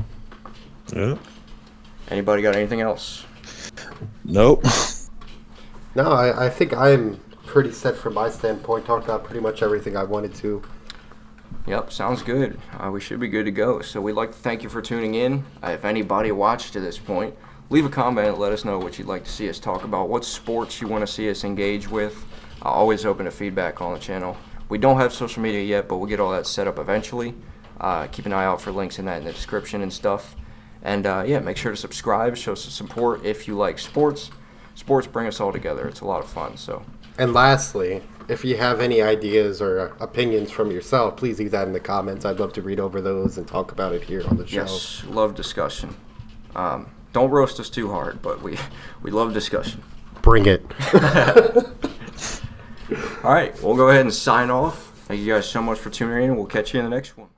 Yeah. Anybody got anything else? Nope. No, I think I'm pretty set from my standpoint. Talked about pretty much everything I wanted to. Yep, sounds good. We should be good to go. So we'd like to thank you for tuning in. If anybody watched to this point, leave a comment and let us know what you'd like to see us talk about, what sports you want to see us engage with. Always open to feedback on the channel. We don't have social media yet, but we'll get all that set up eventually. Keep an eye out for links in the description and stuff. And, make sure to subscribe, show some support if you like sports. Sports bring us all together. It's a lot of fun. And lastly, if you have any ideas or opinions from yourself, please leave that in the comments. I'd love to read over those and talk about it here on the show. Yes, love discussion. Don't roast us too hard, but we love discussion. Bring it. All right, we'll go ahead and sign off. Thank you guys so much for tuning in, and we'll catch you in the next one.